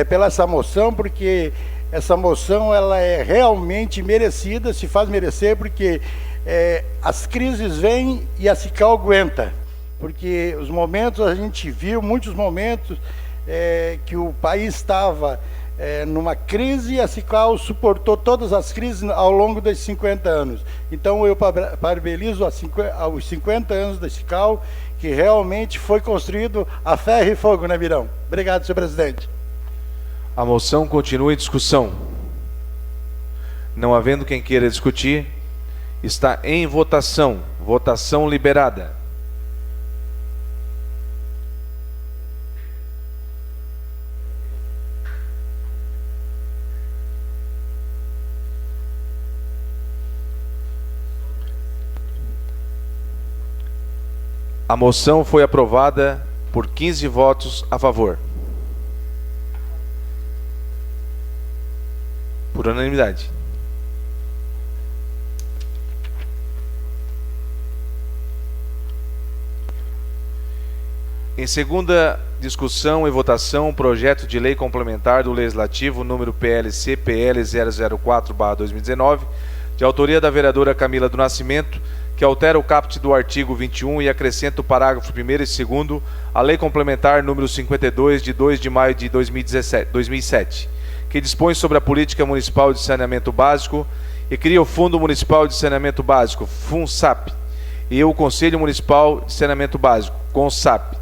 pela essa moção, porque essa moção ela é realmente merecida, se faz merecer, porque as crises vêm e a Cical aguenta, porque os momentos, a gente viu muitos momentos que o país estava numa crise, e a Cical suportou todas as crises ao longo desses 50 anos. Então eu parabenizo aos 50 anos da Cical, que realmente foi construído a ferro e fogo, né, Mirão? Obrigado, senhor presidente. A moção continua em discussão. Não havendo quem queira discutir, está em votação. Votação liberada. A moção foi aprovada por 15 votos a favor. Por unanimidade. Em segunda discussão e votação, o projeto de lei complementar do Legislativo, número PLC-PL 004/2019, de autoria da vereadora Camila do Nascimento, que altera o caput do artigo 21 e acrescenta o parágrafo 1º e 2º à Lei Complementar número 52, de 2 de maio de 2007, que dispõe sobre a Política Municipal de Saneamento Básico e cria o Fundo Municipal de Saneamento Básico, FUNSAP, e o Conselho Municipal de Saneamento Básico, CONSAP,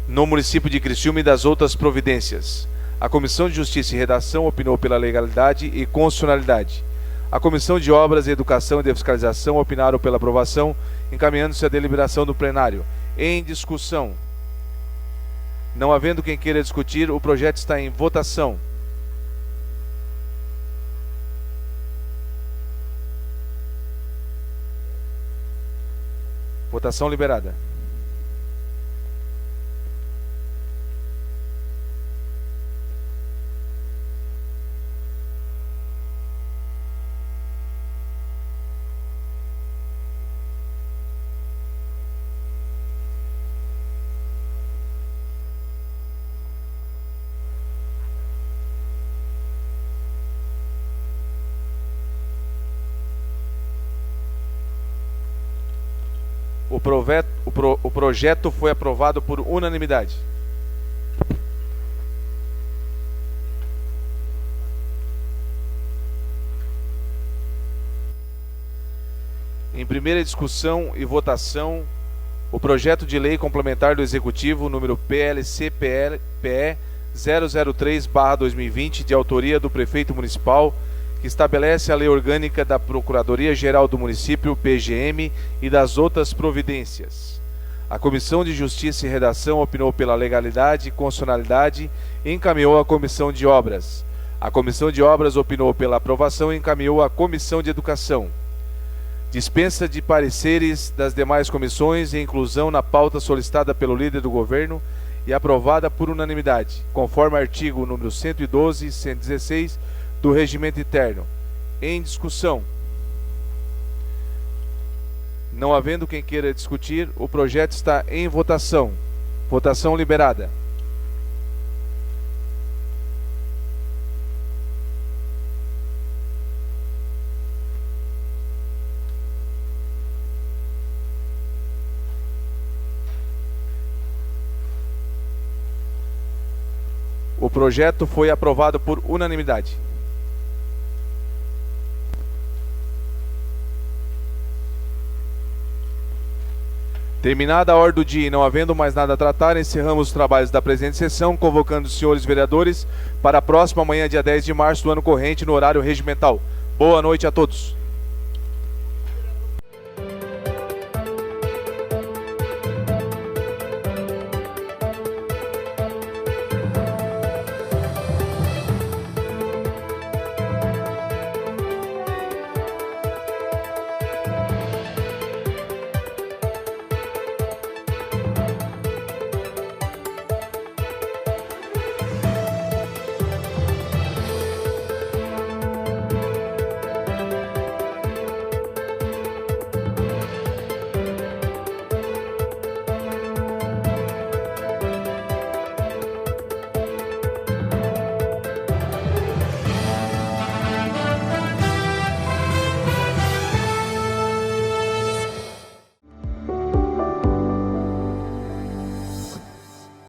no município de Criciúma, e das outras providências. A Comissão de Justiça e Redação opinou pela legalidade e constitucionalidade. A Comissão de Obras, Educação e de Fiscalização opinaram pela aprovação, encaminhando-se à deliberação do plenário. Em discussão. Não havendo quem queira discutir, o projeto está em votação. Votação liberada. O projeto foi aprovado por unanimidade. Em primeira discussão e votação, o projeto de lei complementar do Executivo, número PLC-PE 003/2020, de autoria do Prefeito Municipal, que estabelece a Lei Orgânica da Procuradoria-Geral do Município, PGM, e das outras providências. A Comissão de Justiça e Redação opinou pela legalidade e constitucionalidade e encaminhou à Comissão de Obras. A Comissão de Obras opinou pela aprovação e encaminhou à Comissão de Educação. Dispensa de pareceres das demais comissões e inclusão na pauta solicitada pelo líder do governo e aprovada por unanimidade, conforme artigo número 112 e 116 do Regimento Interno. Em discussão. Não havendo quem queira discutir, o projeto está em votação. Votação liberada. O projeto foi aprovado por unanimidade. Terminada a ordem do dia e não havendo mais nada a tratar, encerramos os trabalhos da presente sessão, convocando os senhores vereadores para a próxima manhã, dia 10 de março do ano corrente, no horário regimental. Boa noite a todos.